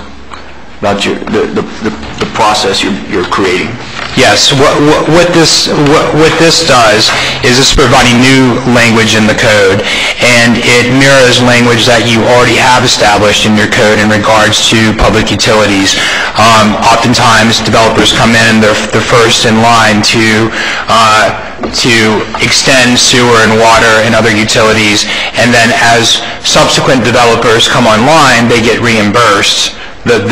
about the process you're creating. Yes, what this does is it's providing new language in the code, and it mirrors language that you already have established in your code in regards to public utilities. Oftentimes, developers come in, they're first in line to extend sewer and water and other utilities, and then as subsequent developers come online, they get reimbursed. The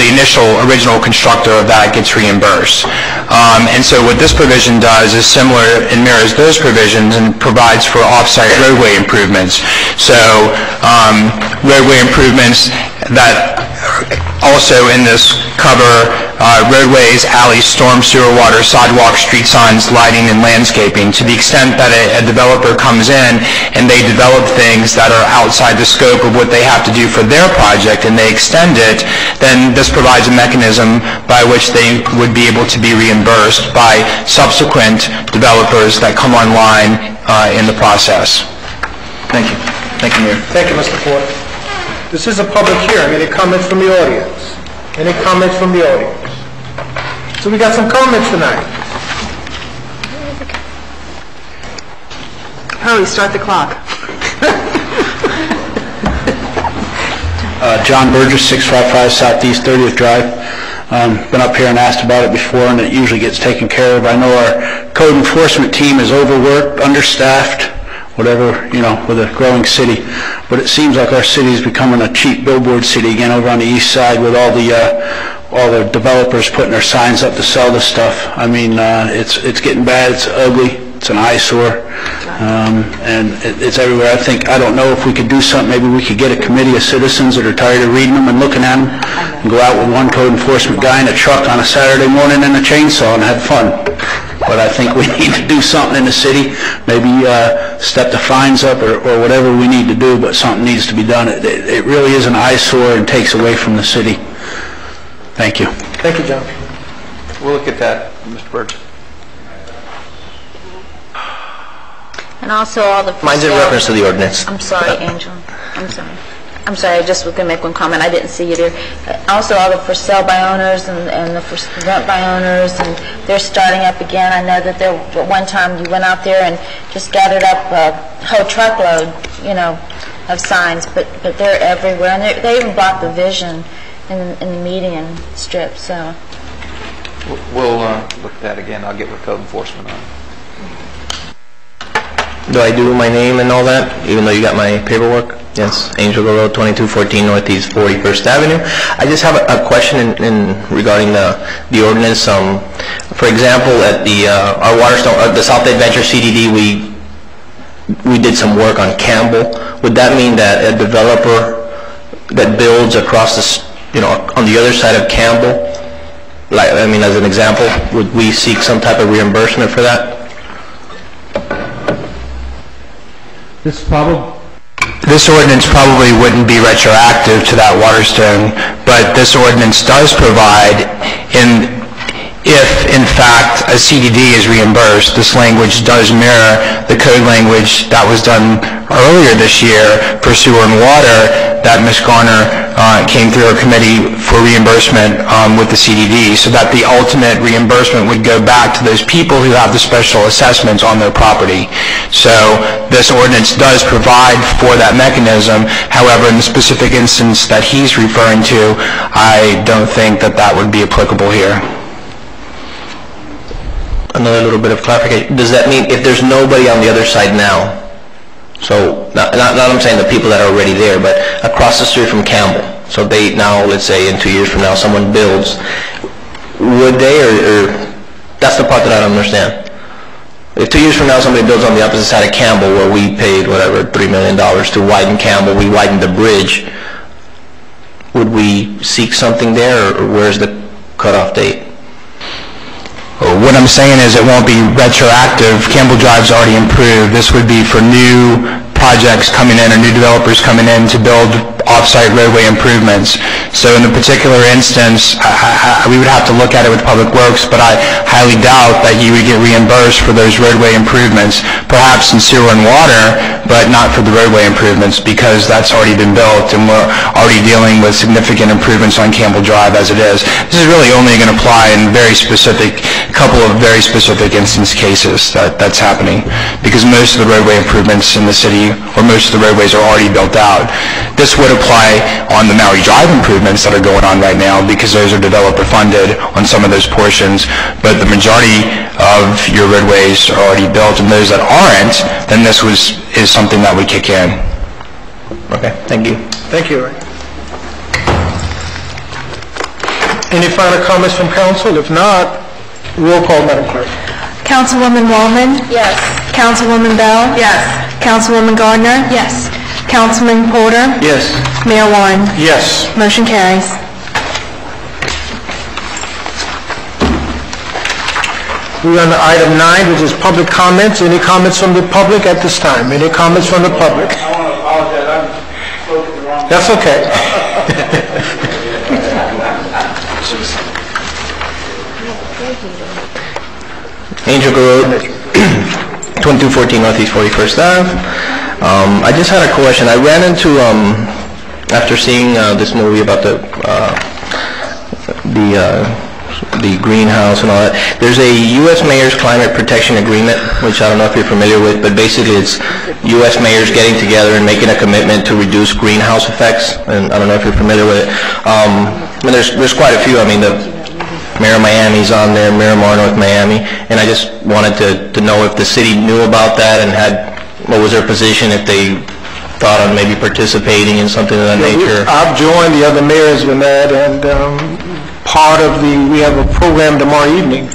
original constructor of that gets reimbursed. And so what this provision does is similar and mirrors those provisions and provides for off-site roadway improvements. So roadway improvements that also in this cover roadways, alleys, storm sewer water, sidewalks, street signs, lighting, and landscaping. To the extent that a developer comes in and they develop things that are outside the scope of what they have to do for their project and they extend it, then this provides a mechanism by which they would be able to be reimbursed by subsequent developers that come online in the process. Thank you. Thank you, Mayor. Thank you, Mr. Porter. This is a public hearing. Any comments from the audience? Any comments from the audience? So we got some comments tonight. Hurry, start the clock. John Burgess, 655 Southeast 30th Drive. Been up here and asked about it before, and it usually gets taken care of. I know our code enforcement team is overworked, understaffed, whatever, with a growing city. But it seems like our city is becoming a cheap billboard city again over on the east side with all the developers putting their signs up to sell this stuff. I mean, it's getting bad, it's ugly, it's an eyesore, and it's everywhere. I don't know if we could do something, maybe we could get a committee of citizens that are tired of reading them and looking at them, and go out with one code enforcement guy in a truck on a Saturday morning and a chainsaw and have fun. But I think we need to do something in the city, maybe step the fines up or whatever we need to do, but something needs to be done. It really is an eyesore and takes away from the city. Thank you. Thank you, John. We'll look at that, Mr. Burgess. And also all the... Mine's in reference to the ordinance. I'm sorry, Angel. I'm sorry, I just was going to make one comment. I didn't see it here. Also, all the for sale by owners and the for rent by owners, and they're starting up again. I know that there, at one time you went out there and just gathered up a whole truckload, of signs, but they're everywhere. And they even blocked the vision in the median strip, so... We'll look at that again. I'll get with code enforcement on it. Do I do my name and all that, even though you got my paperwork? Yes, Angel Road, 2214 Northeast 41st Avenue. I just have a question regarding the ordinance. For example, at our Waterstone, the South Adventure CDD, we did some work on Campbell. Would that mean that a developer that builds across on the other side of Campbell, as an example, would we seek some type of reimbursement for that? This ordinance probably wouldn't be retroactive to that Waterstone, but this ordinance does provide, if in fact a CDD is reimbursed, this language does mirror the code language that was done earlier this year for sewer and water that Ms. Garner came through her committee for reimbursement with the CDD, so that the ultimate reimbursement would go back to those people who have the special assessments on their property. So this ordinance does provide for that mechanism. However, in the specific instance that he's referring to, I don't think that would be applicable here. Another little bit of clarification. Does that mean if there's nobody on the other side now, so not I'm saying the people that are already there, but across the street from Campbell, so they now, let's say in 2 years from now, someone builds, would they, or that's the part that I don't understand. If 2 years from now somebody builds on the opposite side of Campbell, where we paid, $3 million to widen Campbell, we widened the bridge, would we seek something there, or where's the cutoff date? What I'm saying is it won't be retroactive. Campbell Drive's already improved. This would be for new projects coming in or new developers coming in to build off-site roadway improvements. So in the particular instance, we would have to look at it with Public Works, but I highly doubt that you would get reimbursed for those roadway improvements, perhaps in sewer and water, but not for the roadway improvements, because that's already been built and we're already dealing with significant improvements on Campbell Drive as it is. This is really only going to apply in couple of very specific instance cases that's happening, because most of the roadway improvements in the city, or most of the roadways, are already built out. This would apply on the Maui Drive improvements that are going on right now, because those are developer funded on some of those portions, but the majority of your roadways are already built, and those that aren't, then this is something that would kick in. Okay, thank you. Thank you. Any final comments from council? If not, roll call, Madam Clerk. Councilwoman Wallman? Yes. Councilwoman Bell? Yes. Councilwoman Gardner? Yes. Councilman Porter? Yes. Mayor Warren? Yes. Motion carries. We're on item 9, which is public comments. Any comments from the public at this time? Any comments from the public? I want to apologize. I'm spoke the wrong. That's okay. Angel Road, 2214 Northeast 41st Ave. I just had a question. I ran into, after seeing this movie about the greenhouse and all that, there's a U.S. Mayor's Climate Protection Agreement, which I don't know if you're familiar with, but basically it's U.S. mayors getting together and making a commitment to reduce greenhouse effects, and I don't know if you're familiar with it. There's quite a few. I mean, the Mayor of Miami's on there, Miramar, North Miami, and I just wanted to know if the city knew about that and what was their position, if they thought on maybe participating in something of that nature. I've joined the other mayors with that, and we have a program tomorrow evening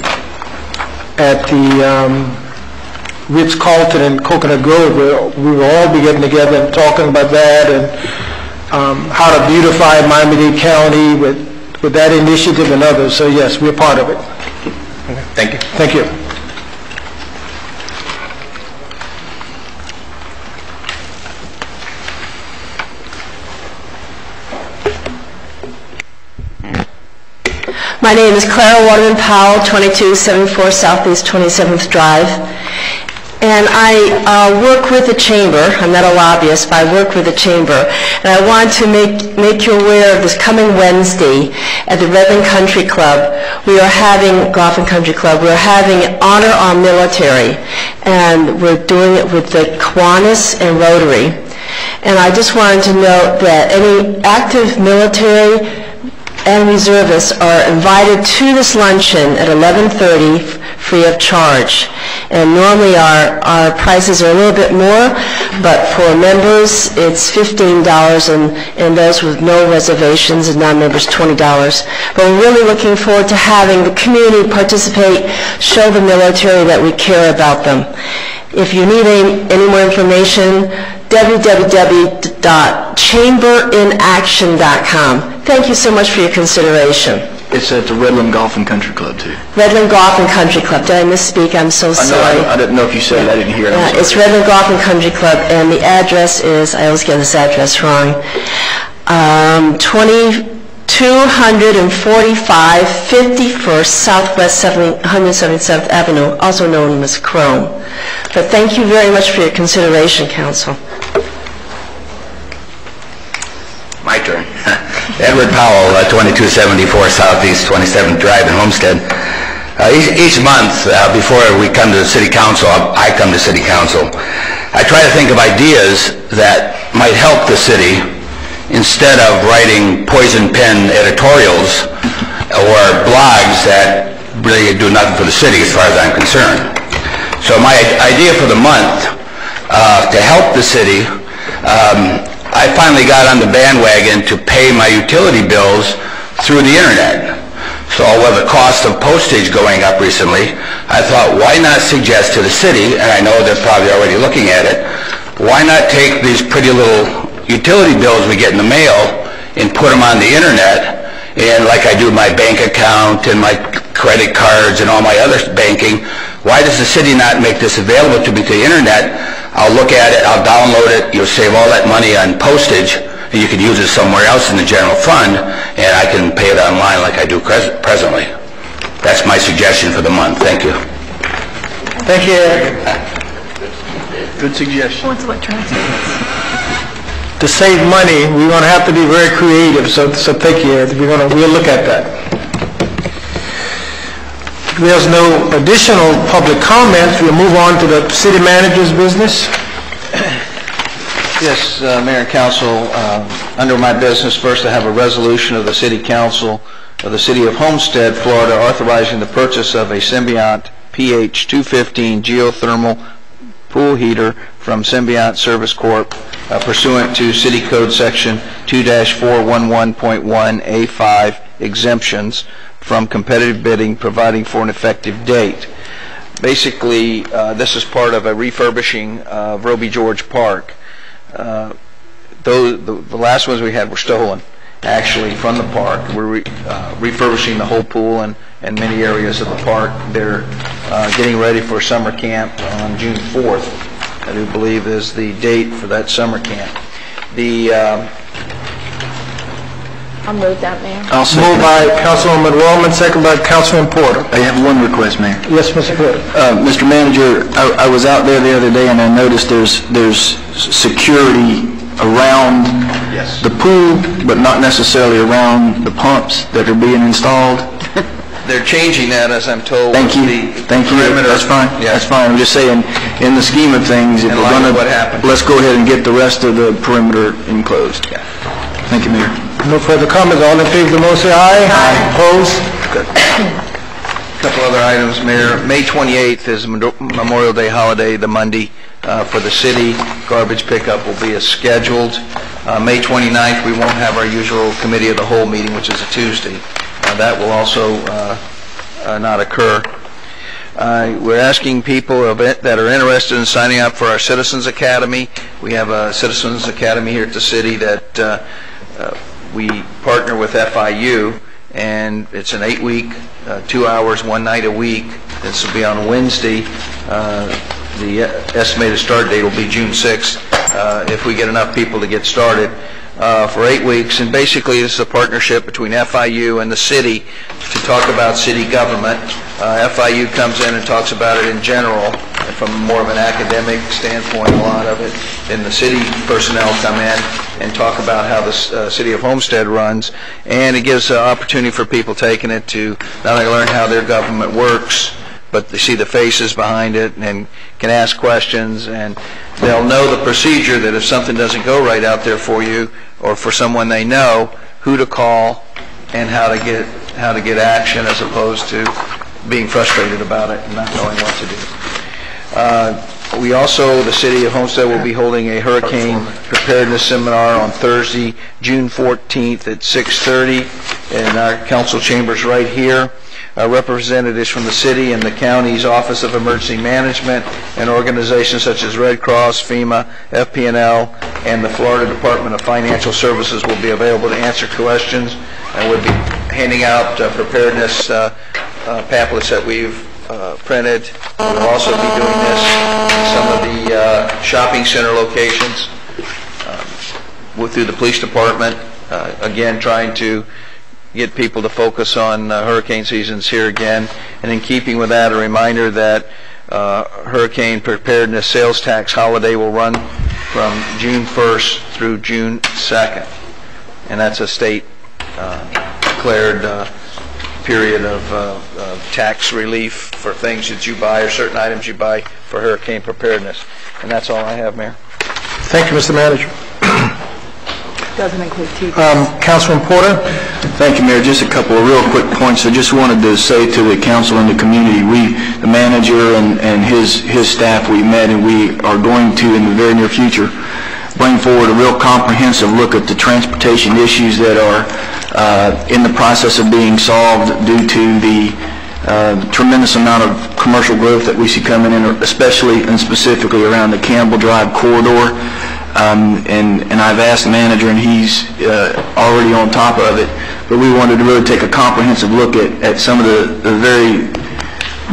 at the Ritz-Carlton in Coconut Grove, where we will all be getting together and talking about that and how to beautify Miami-Dade County with that initiative and others. So yes, we're part of it. Okay. Thank you. Thank you. My name is Clara Waterman Powell, 2274 Southeast 27th Drive, and I work with the Chamber. I'm not a lobbyist, but I work with the Chamber, and I want to make you aware of this coming Wednesday at the Redland Country Club. Golf and Country Club, we're having Honor Our Military, and we're doing it with the Kiwanis and Rotary. And I just wanted to note that any active military and reservists are invited to this luncheon at 11:30 free of charge. And normally our prices are a little bit more, but for members it's $15 and those with no reservations and non-members $20. But we're really looking forward to having the community participate, show the military that we care about them. If you need any more information, www.chamberinaction.com. Thank you so much for your consideration. It's at the Redland Golf and Country Club, too. Redland Golf and Country Club. Did I misspeak? I'm so sorry. I didn't know if you said it. I didn't hear it. It's Redland Golf and Country Club, and the address is, I always get this address wrong, 2245 51st Southwest 177th Avenue, also known as Chrome. But thank you very much for your consideration, Council. My turn. Edward Powell, 2274 Southeast 27th Drive in Homestead. Each month before we come to the City Council, I come to City Council, I try to think of ideas that might help the city instead of writing poison pen editorials or blogs that really do nothing for the city as far as I'm concerned. So my idea for the month to help the city, I finally got on the bandwagon to pay my utility bills through the internet. So with the cost of postage going up recently, I thought, why not suggest to the city, and I know they're probably already looking at it, why not take these pretty little utility bills we get in the mail and put them on the internet, and like I do my bank account and my credit cards and all my other banking, why does the city not make this available to me to the internet? I'll look at it, I'll download it, you'll save all that money on postage, and you can use it somewhere else in the general fund, and I can pay it online like I do presently. That's my suggestion for the month. Thank you. Thank you, Eric. Good suggestion. To save money, we're going to have to be very creative, so thank you, Eric. We'll look at that. There's no additional public comments. We'll move on to the city manager's business. Yes, Mayor and Council, under my business, first I have a resolution of the City Council of the City of Homestead, Florida, authorizing the purchase of a Symbiont PH 215 geothermal pool heater from Symbiont Service Corp. Pursuant to City Code Section 2-411.1A5 exemptions from competitive bidding, providing for an effective date. Basically, this is part of a refurbishing of Roby George Park. The last ones we had were stolen, actually, from the park. We're refurbishing the whole pool and many areas of the park. They're getting ready for summer camp on June 4th. I do believe is the date for that summer camp. I'll move that, Mayor. Moved by Councilwoman Wellman, second by Councilman Porter. I have one request, Mayor. Yes, Mr. Porter. Mr. Manager, I was out there the other day and I noticed there's security around the pool, but not necessarily around the pumps that are being installed. They're changing that, as I'm told. Thank you. Thank you. That's fine. Yeah. That's fine. I'm just saying, in the scheme of things, if we're going to, let's go ahead and get the rest of the perimeter enclosed. Yeah. Thank you, Mayor. No further comments. All in favor of the motion, say aye. Aye. Opposed? Good. A couple other items, Mayor. May 28th is Memorial Day holiday, the Monday for the city. Garbage pickup will be as scheduled. May 29th, we won't have our usual committee of the whole meeting, which is a Tuesday. That will also not occur. We're asking people that are interested in signing up for our Citizens Academy. We have a Citizens Academy here at the city that we partner with FIU, and it's an 8-week, 2 hours, 1 night a week. This will be on Wednesday. The estimated start date will be June 6th if we get enough people to get started. For 8 weeks, and basically this is a partnership between FIU and the city to talk about city government. FIU comes in and talks about it in general, and from more of an academic standpoint, a lot of it. Then the city personnel come in and talk about how the city of Homestead runs, and it gives an opportunity for people taking it to not only learn how their government works, but they see the faces behind it and can ask questions, and they'll know the procedure that if something doesn't go right out there for you or for someone they know, who to call and how to get action, as opposed to being frustrated about it and not knowing what to do. We also, the city of Homestead, will be holding a hurricane preparedness seminar on Thursday, June 14th at 6:30 in our council chambers right here. Representatives from the city and the county's Office of Emergency Management and organizations such as Red Cross, FEMA, FP&L, and the Florida Department of Financial Services will be available to answer questions, and we'll be handing out preparedness pamphlets that we've printed. We'll also be doing this in some of the shopping center locations through the police department, again trying to get people to focus on hurricane seasons here again. And in keeping with that, a reminder that hurricane preparedness sales tax holiday will run from June 1st through June 2nd. And that's a state declared period of tax relief for things that you buy or certain items you buy for hurricane preparedness. And that's all I have, Mayor. Thank you, Mr. Manager. Doesn't include TV. Councilman Porter. Thank you, Mayor. Just a couple of real quick points. I just wanted to say to the council and the community, the manager and his staff, we met, and we are going to, in the very near future, bring forward a real comprehensive look at the transportation issues that are in the process of being solved due to the tremendous amount of commercial growth that we see coming in, especially and specifically around the Campbell Drive corridor. And I've asked the manager, and he's already on top of it, but we wanted to really take a comprehensive look at some of the very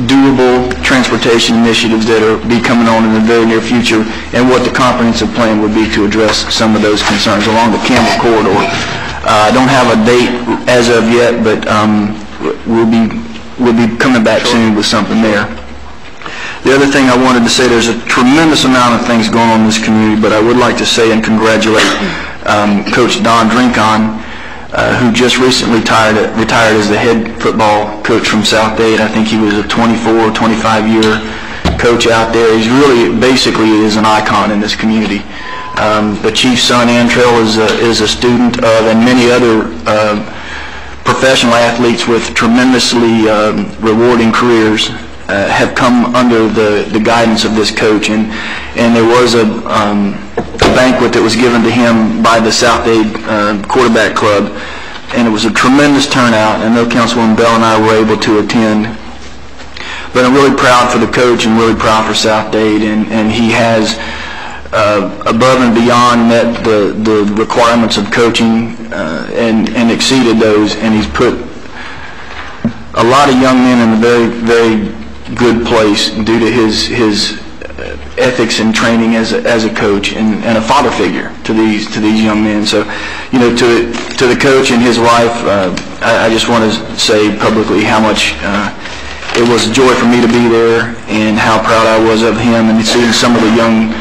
doable transportation initiatives that are be coming on in the very near future, and what the comprehensive plan would be to address some of those concerns along the Campbell corridor. I don't have a date as of yet, but we'll be coming back soon with something there. The other thing I wanted to say, there's a tremendous amount of things going on in this community, but I would like to say and congratulate Coach Don Drinkon, who just recently retired as the head football coach from South Dade. I think he was a 24 or 25-year coach out there. He's really basically is an icon in this community. The chief's son, Antrell, is a student of, and many other professional athletes with tremendously rewarding careers have come under the guidance of this coach, and there was a banquet that was given to him by the South Dade Quarterback Club, and it was a tremendous turnout. I know Councilwoman Bell and I were able to attend, but I'm really proud for the coach and really proud for South Dade, and he has above and beyond met the requirements of coaching and exceeded those, and he's put a lot of young men in a very, very good place due to his ethics and training as a coach and a father figure to these young men. So, to the coach and his wife, I just want to say publicly how much it was a joy for me to be there and how proud I was of him, and seeing some of the young,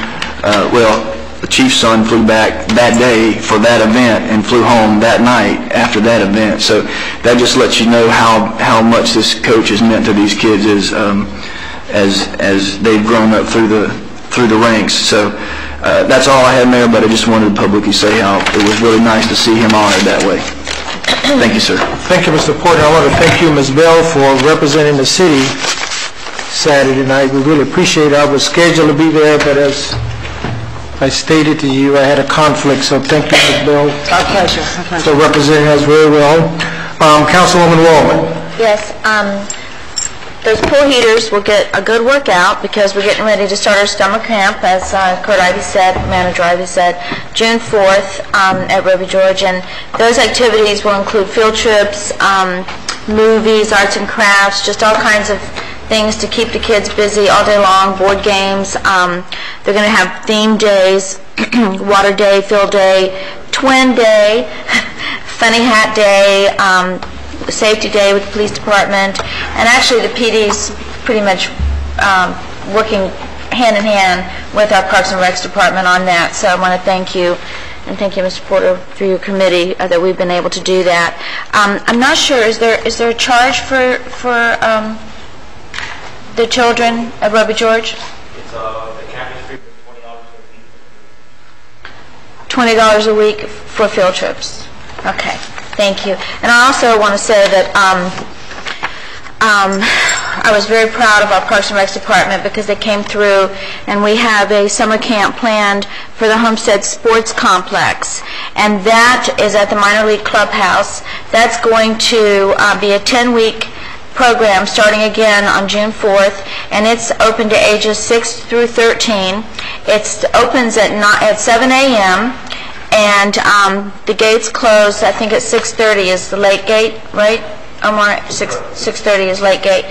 the chief's son flew back that day for that event and flew home that night after that event. So that just lets you know how much this coach has meant to these kids as they've grown up through the ranks. So that's all I had, Mayor, but I just wanted to publicly say how it was really nice to see him honored that way. Thank you, sir. Thank you, Mr. Porter. I want to thank you, Ms. Bell, for representing the city Saturday night. We really appreciate it. I was scheduled to be there, but as I stated to you, I had a conflict, so thank you, Ms. Bell. Our pleasure. For representing us very well. Councilwoman Wallman. Yes, those pool heaters will get a good workout because we're getting ready to start our summer camp, as Kurt Ivey said, Manager Ivey said, June 4th at Ruby George, and those activities will include field trips, movies, arts and crafts, just all kinds of things to keep the kids busy all day long, board games. They're going to have theme days, water day, field day, twin day, funny hat day, safety day with the police department, and actually the PD's pretty much working hand in hand with our Parks and Recs department on that. So I want to thank you, and thank you, Mr. Porter, for your committee that we've been able to do that. I'm not sure, is there a charge for the children at Ruby George? It's the campus fee for $20 a week for field trips. Okay, thank you. And I also want to say that I was very proud of our Parks and Recs department because they came through and we have a summer camp planned for the Homestead Sports Complex, and that is at the minor league clubhouse. That's going to be a 10-week program starting again on June 4th, and it's open to ages 6 through 13. It opens at 7 a.m. and the gates close, I think at 6:30 is the late gate, right? Omar, 6:30 is late gate.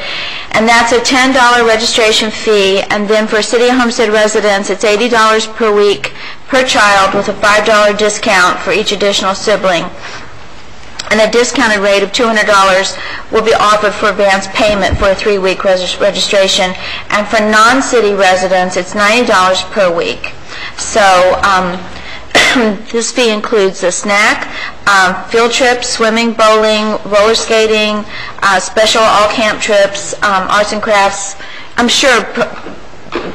And that's a $10 registration fee, and then for City of Homestead residents, it's $80 per week per child with a $5 discount for each additional sibling. And a discounted rate of $200 will be offered for advance payment for a 3-week registration. And for non-city residents, it's $90 per week. So this fee includes a snack, field trips, swimming, bowling, roller skating, special all-camp trips, arts and crafts. I'm sure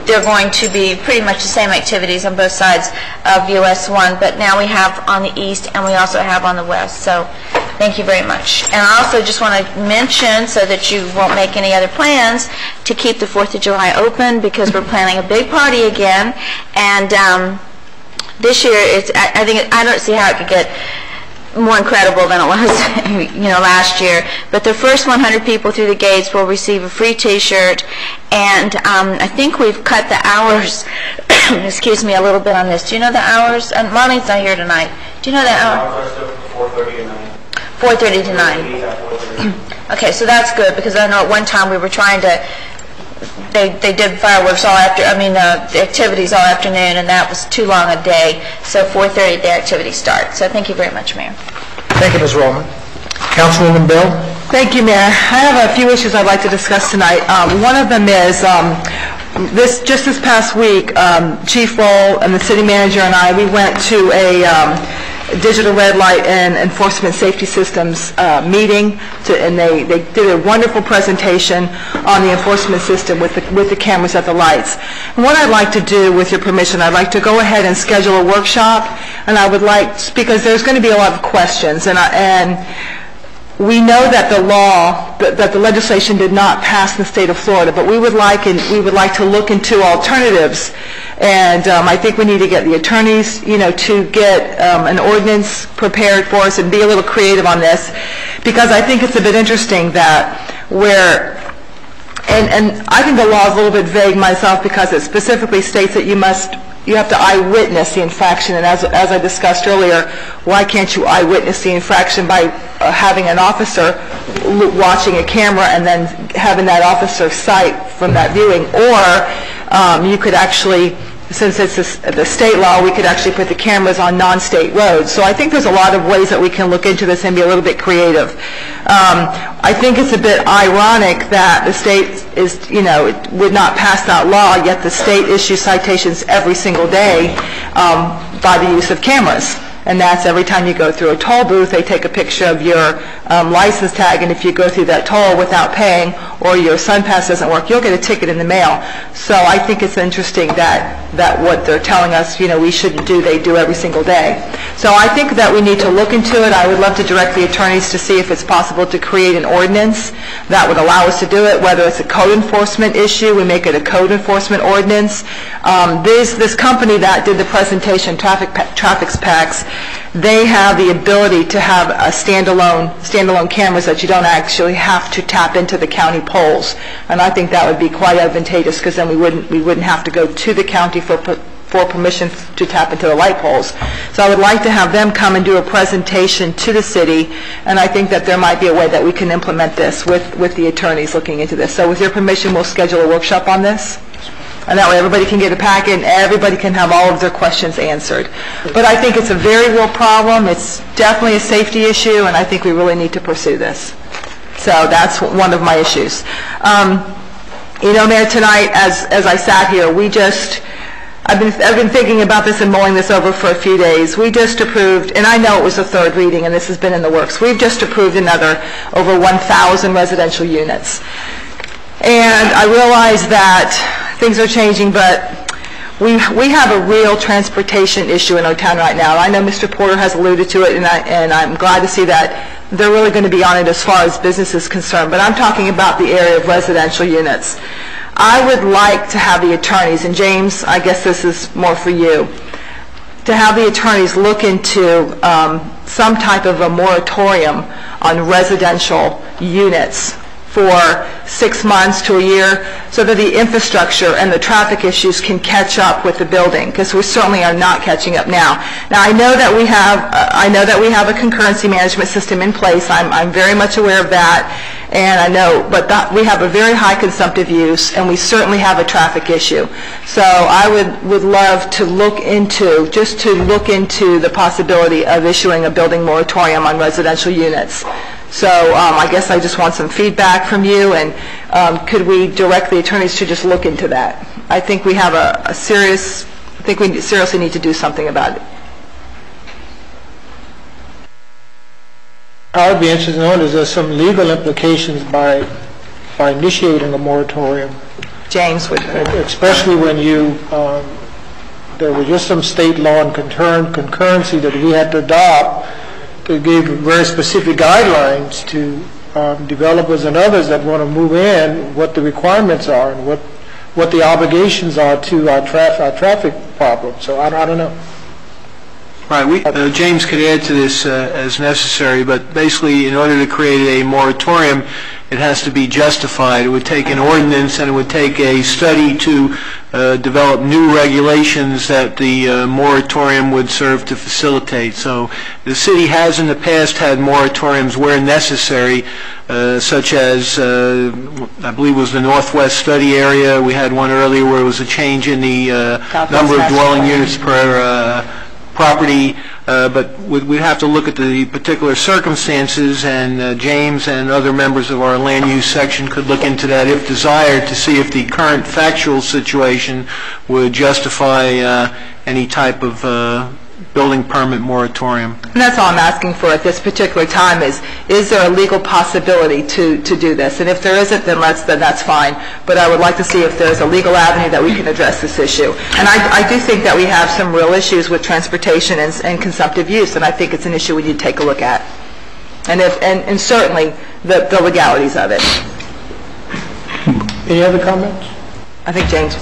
they're going to be pretty much the same activities on both sides of US 1, but now we have on the east and we also have on the west. So thank you very much. And I also just want to mention, so that you won't make any other plans, to keep the 4th of July open because we're planning a big party again. And this year, I don't see how it could get more incredible than it was last year. But the first 100 people through the gates will receive a free T-shirt, and I think we've cut the hours, excuse me, a little bit on this. Do you know the hours? Marlene's not here tonight. Do you know the hours? 4:30 to 9. 4:30 to 9. Okay, so that's good, because I know at one time we were trying to, they did fireworks all after, the activities all afternoon, and that was too long a day. So 4:30 the activity starts. So thank you very much, Mayor. Thank you, Ms. Roman. Councilwoman Bell. Thank you, Mayor. I have a few issues I'd like to discuss tonight. One of them is just this past week, Chief Roll and the city manager and I, we went to a digital red light and enforcement safety systems meeting, and they did a wonderful presentation on the enforcement system with the cameras at the lights. And what I'd like to do, with your permission, I'd like to go ahead and schedule a workshop, and I would like, because there's going to be a lot of questions, and we know that the law, that the legislation did not pass in the state of Florida, but we would like to look into alternatives. And I think we need to get the attorneys, to get an ordinance prepared for us and be a little creative on this, because I think it's a bit interesting that and I think the law is a little bit vague myself, because it specifically states that you must you have to eyewitness the infraction, and as I discussed earlier, why can't you eyewitness the infraction by having an officer watching a camera and then having that officer cite from that viewing? Or you could actually, since it's the state law, we could actually put the cameras on non-state roads. So I think there's a lot of ways that we can look into this and be a little bit creative. I think it's a bit ironic that the state would not pass that law, yet the state issues citations every single day by the use of cameras. And that's every time you go through a toll booth, they take a picture of your license tag, and if you go through that toll without paying or your SunPass doesn't work, you'll get a ticket in the mail. So I think it's interesting that what they're telling us, we shouldn't do, they do every single day. So I think that we need to look into it. I would love to direct the attorneys to see if it's possible to create an ordinance that would allow us to do it, whether it's a code enforcement issue, we make it a code enforcement ordinance. This company that did the presentation, Traffic Packs, they have the ability to have a standalone cameras that you don't actually have to tap into the county polls, and I think that would be quite advantageous, because then we wouldn't have to go to the county for permission to tap into the light poles. So I would like to have them come and do a presentation to the city, and I think that there might be a way that we can implement this with the attorneys looking into this. So with your permission, we'll schedule a workshop on this. And that way everybody can get a packet and everybody can have all of their questions answered. But I think it's a very real problem. It's definitely a safety issue, and I think we really need to pursue this. So that's one of my issues. Mayor, tonight, as I sat here, I've been thinking about this and mulling this over for a few days. We just approved, and I know it was the third reading and this has been in the works, we've just approved another over 1,000 residential units. And I realize that things are changing, but we have a real transportation issue in our town right now. I know Mr. Porter has alluded to it, and I'm glad to see that they're really going to be on it as far as business is concerned. But I'm talking about the area of residential units. I would like to have the attorneys, and James, I guess this is more for you, to have the attorneys look into some type of a moratorium on residential units for 6 months to a year, so that the infrastructure and the traffic issues can catch up with the building, because we certainly are not catching up now. Now I know that we have a concurrency management system in place. I'm very much aware of that, and I know, but we have a very high consumptive use, and we certainly have a traffic issue. So I would love to look into the possibility of issuing a building moratorium on residential units. So I guess I just want some feedback from you, and could we direct the attorneys to just look into that? I think we have I think we seriously need to do something about it. I would be interested in knowing, is there some legal implications by initiating a moratorium? James would. Especially when there was just some state law and concurrency that we had to adopt that gave very specific guidelines to developers and others that want to move in, what the requirements are and what the obligations are to our traffic problem. So I don't know. Right. James could add to this as necessary, but basically in order to create a moratorium, it has to be justified. It would take an ordinance, and it would take a study to develop new regulations that the moratorium would serve to facilitate. So the city has in the past had moratoriums where necessary, such as I believe it was the Northwest Study Area. We had one earlier where it was a change in the number of dwelling units per property, but we have to look at the particular circumstances, and James and other members of our land use section could look into that if desired, to see if the current factual situation would justify any type of building permit moratorium. And that's all I'm asking for at this particular time is there a legal possibility to do this? And if there isn't, then that's fine. But I would like to see if there's a legal avenue that we can address this issue. And I do think that we have some real issues with transportation and consumptive use, and I think it's an issue we need to take a look at. And certainly the legalities of it. Any other comments? I think James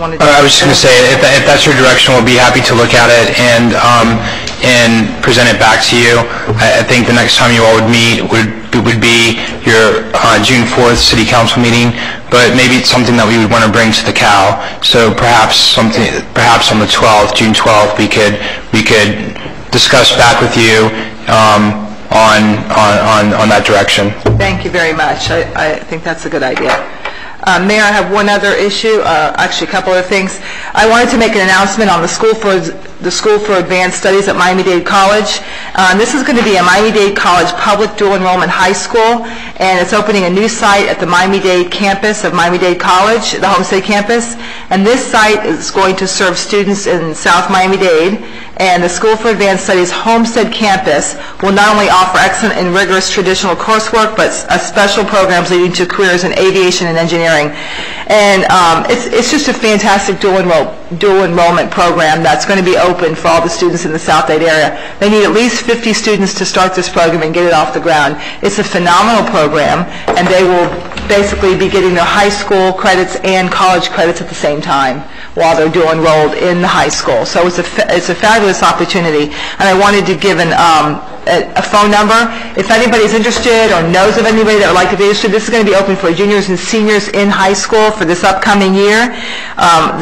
wanted to... I was just going to say, if that's your direction, we'll be happy to look at it and present it back to you. I think the next time you all would meet would be your June 4th City Council meeting, but maybe it's something that we would want to bring to the CAL. So perhaps on the 12th, June 12th, we could discuss back with you on that direction. Thank you very much. I think that's a good idea. Mayor, I have one other issue, actually a couple of things. I wanted to make an announcement on the School for Advanced Studies at Miami-Dade College. This is going to be a Miami-Dade College public dual enrollment high school, and it's opening a new site at the Miami-Dade campus of Miami-Dade College, the Homestead campus. And this site is going to serve students in South Miami-Dade. And the School for Advanced Studies Homestead campus will not only offer excellent and rigorous traditional coursework, but special programs leading to careers in aviation and engineering. And it's just a fantastic dual enrollment program that's going to be open for all the students in the South Dade area. They need at least 50 students to start this program and get it off the ground. It's a phenomenal program, and they will basically be getting their high school credits and college credits at the same time while they're dual enrolled in the high school. So it's a fabulous opportunity, and I wanted to give a phone number. If anybody's interested or knows of anybody that would like to be interested, this is going to be open for juniors and seniors in high school for this upcoming year.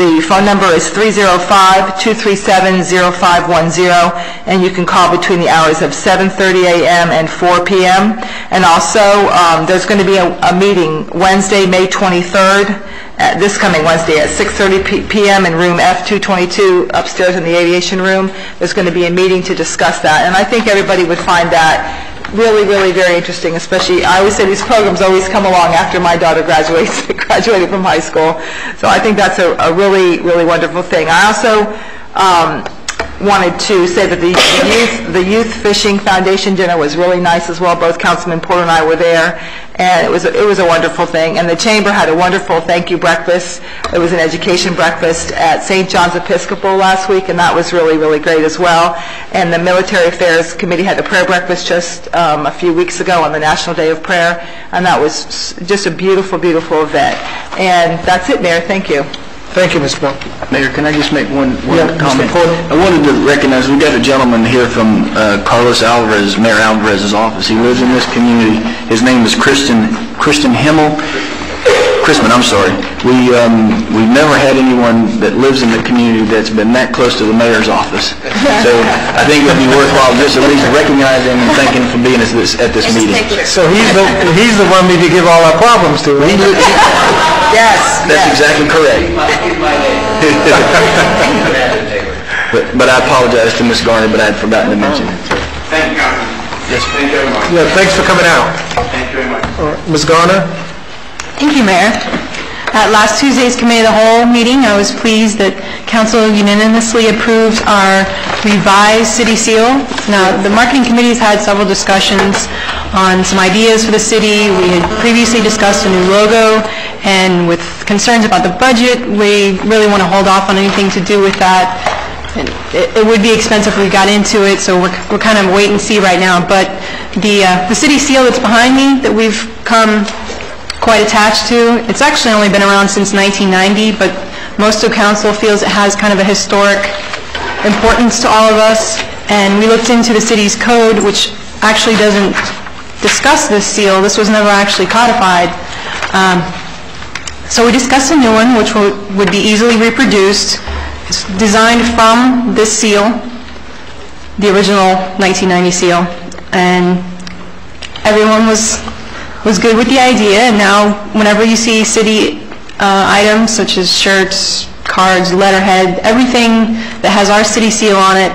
The phone number is 305-237-0510, and you can call between the hours of 7:30 a.m. and 4 p.m. And also, there's going to be a meeting Wednesday, May 23rd, this coming Wednesday at 6:30 p.m. in room F222 upstairs in the aviation room. There's going to be a meeting to discuss that, and I think everybody would find that really, really very interesting, especially, I always say these programs always come along after my daughter graduated from high school. So I think that's a really, really wonderful thing. I also wanted to say that the Youth Fishing Foundation dinner was really nice as well. Both Councilman Porter and I were there, and it was a wonderful thing. And the Chamber had a wonderful thank you breakfast. It was an education breakfast at St. John's Episcopal last week, and that was really, really great as well. And the Military Affairs Committee had a prayer breakfast just a few weeks ago on the National Day of Prayer, and that was just a beautiful, beautiful event. And that's it, Mayor. Thank you. Thank you, Ms. Moore. Mayor, can I just make one comment? Mr. Porter. I wanted to recognize, we've got a gentleman here from Carlos Alvarez, Mayor Alvarez's office. He lives in this community. His name is Christman, I'm sorry. We've never had anyone that lives in the community that's been that close to the mayor's office. So I think it would be worthwhile just at least recognizing and thanking him for being at this meeting. So he's the one we need to give all our problems to. Yes. That's exactly correct. But I apologize to Ms. Garner, but I had forgotten to mention it. Thank you, Councilman. Yes. Thank you very much. Yeah, thanks for coming out. Thank you very much. All right, Ms. Garner? Thank you, Mayor. At last Tuesday's Committee of the Whole meeting, I was pleased that Council unanimously approved our revised city seal. Now, the Marketing Committee has had several discussions on some ideas for the city. We had previously discussed a new logo, and with concerns about the budget, we really want to hold off on anything to do with that. It would be expensive if we got into it, so we're kind of wait and see right now. But the city seal that's behind me that we've come quite attached to, it's actually only been around since 1990, but most of council feels it has kind of a historic importance to all of us. And we looked into the city's code, which actually doesn't discuss this seal. This was never actually codified. So we discussed a new one, which would be easily reproduced. It's designed from this seal, the original 1990 seal, and everyone was good with the idea. And now whenever you see city items such as shirts, cards, letterhead, everything that has our city seal on it,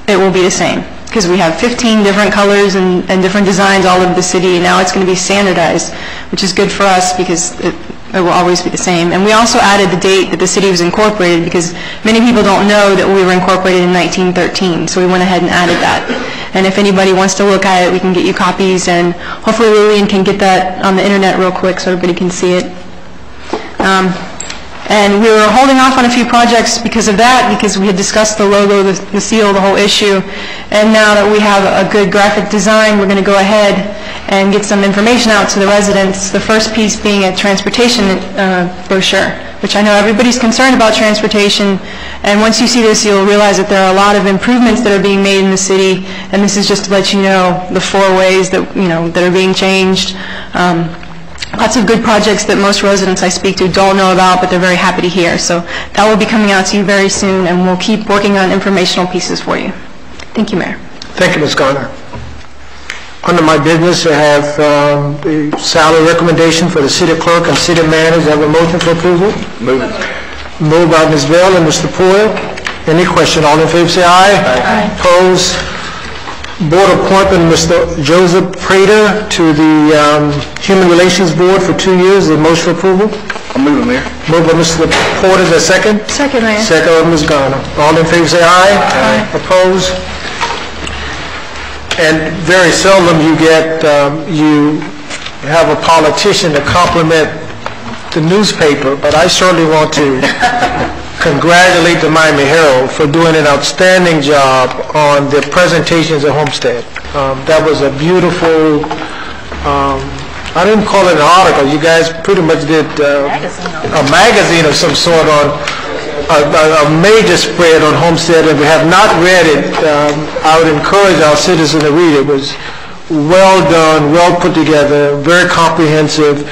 it will be the same, because we have 15 different colors and different designs all over the city, and now it's going to be standardized, which is good for us because it will always be the same. And we also added the date that the city was incorporated, because many people don't know that we were incorporated in 1913, so we went ahead and added that. And if anybody wants to look at it, we can get you copies, and hopefully Lillian can get that on the internet real quick so everybody can see it. And we were holding off on a few projects because of that, because we had discussed the logo, the seal, the whole issue. And now that we have a good graphic design, we're going to go ahead and get some information out to the residents. The first piece being a transportation brochure, which I know everybody's concerned about transportation. And once you see this, you'll realize that there are a lot of improvements that are being made in the city, and this is just to let you know the 4 ways that, that are being changed. Lots of good projects that most residents I speak to don't know about, but they're very happy to hear. So that will be coming out to you very soon, and we'll keep working on informational pieces for you. Thank you, Mayor. Thank you, Ms. Garner. Under my business, I have the salary recommendation for the city clerk and city manager. I have a motion for approval. Move it. Moved by Ms. Bell and Mr. Poyle. Any question? All in favor say aye. Aye. Opposed? Board appointment, Mr. Joseph Prater to the Human Relations Board for 2 years. The motion for approval. I'll move it, Mayor. Moved by Mr. Porter. Is there a second? Second, Mayor. Second by Ms. Garner. All in favor say aye. Aye. Opposed? And very seldom you have a politician to compliment the newspaper, but I certainly want to congratulate the Miami Herald for doing an outstanding job on the presentations at Homestead. That was a beautiful, I didn't call it an article. You guys pretty much did a magazine of some sort on a major spread on Homestead. If we have not read it, I would encourage our citizens to read it. It was well done, well put together, very comprehensive,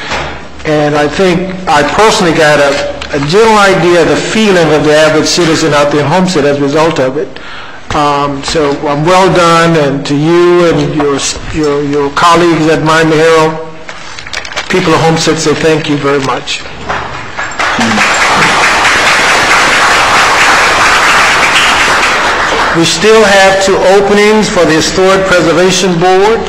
and I think I personally got a general idea of the feeling of the average citizen out there in Homestead as a result of it. So I'm well done, and to you and your colleagues at Miami Herald, people of Homestead say thank you very much. We still have 2 openings for the Historic Preservation Board.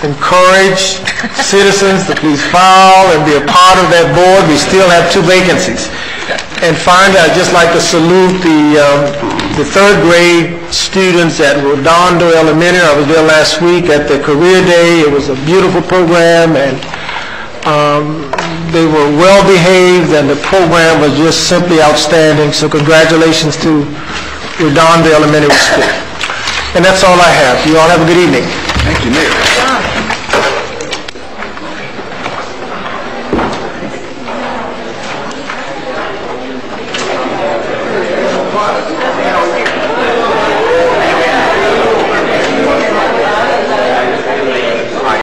Encourage citizens to please file and be a part of that board. We still have 2 vacancies. And finally, I'd just like to salute the 3rd grade students at Redondo Elementary. I was there last week at the Career Day. It was a beautiful program, and they were well behaved, and the program was just simply outstanding. So congratulations to Redondo Elementary School. And that's all I have. You all have a good evening. Thank you, Mayor.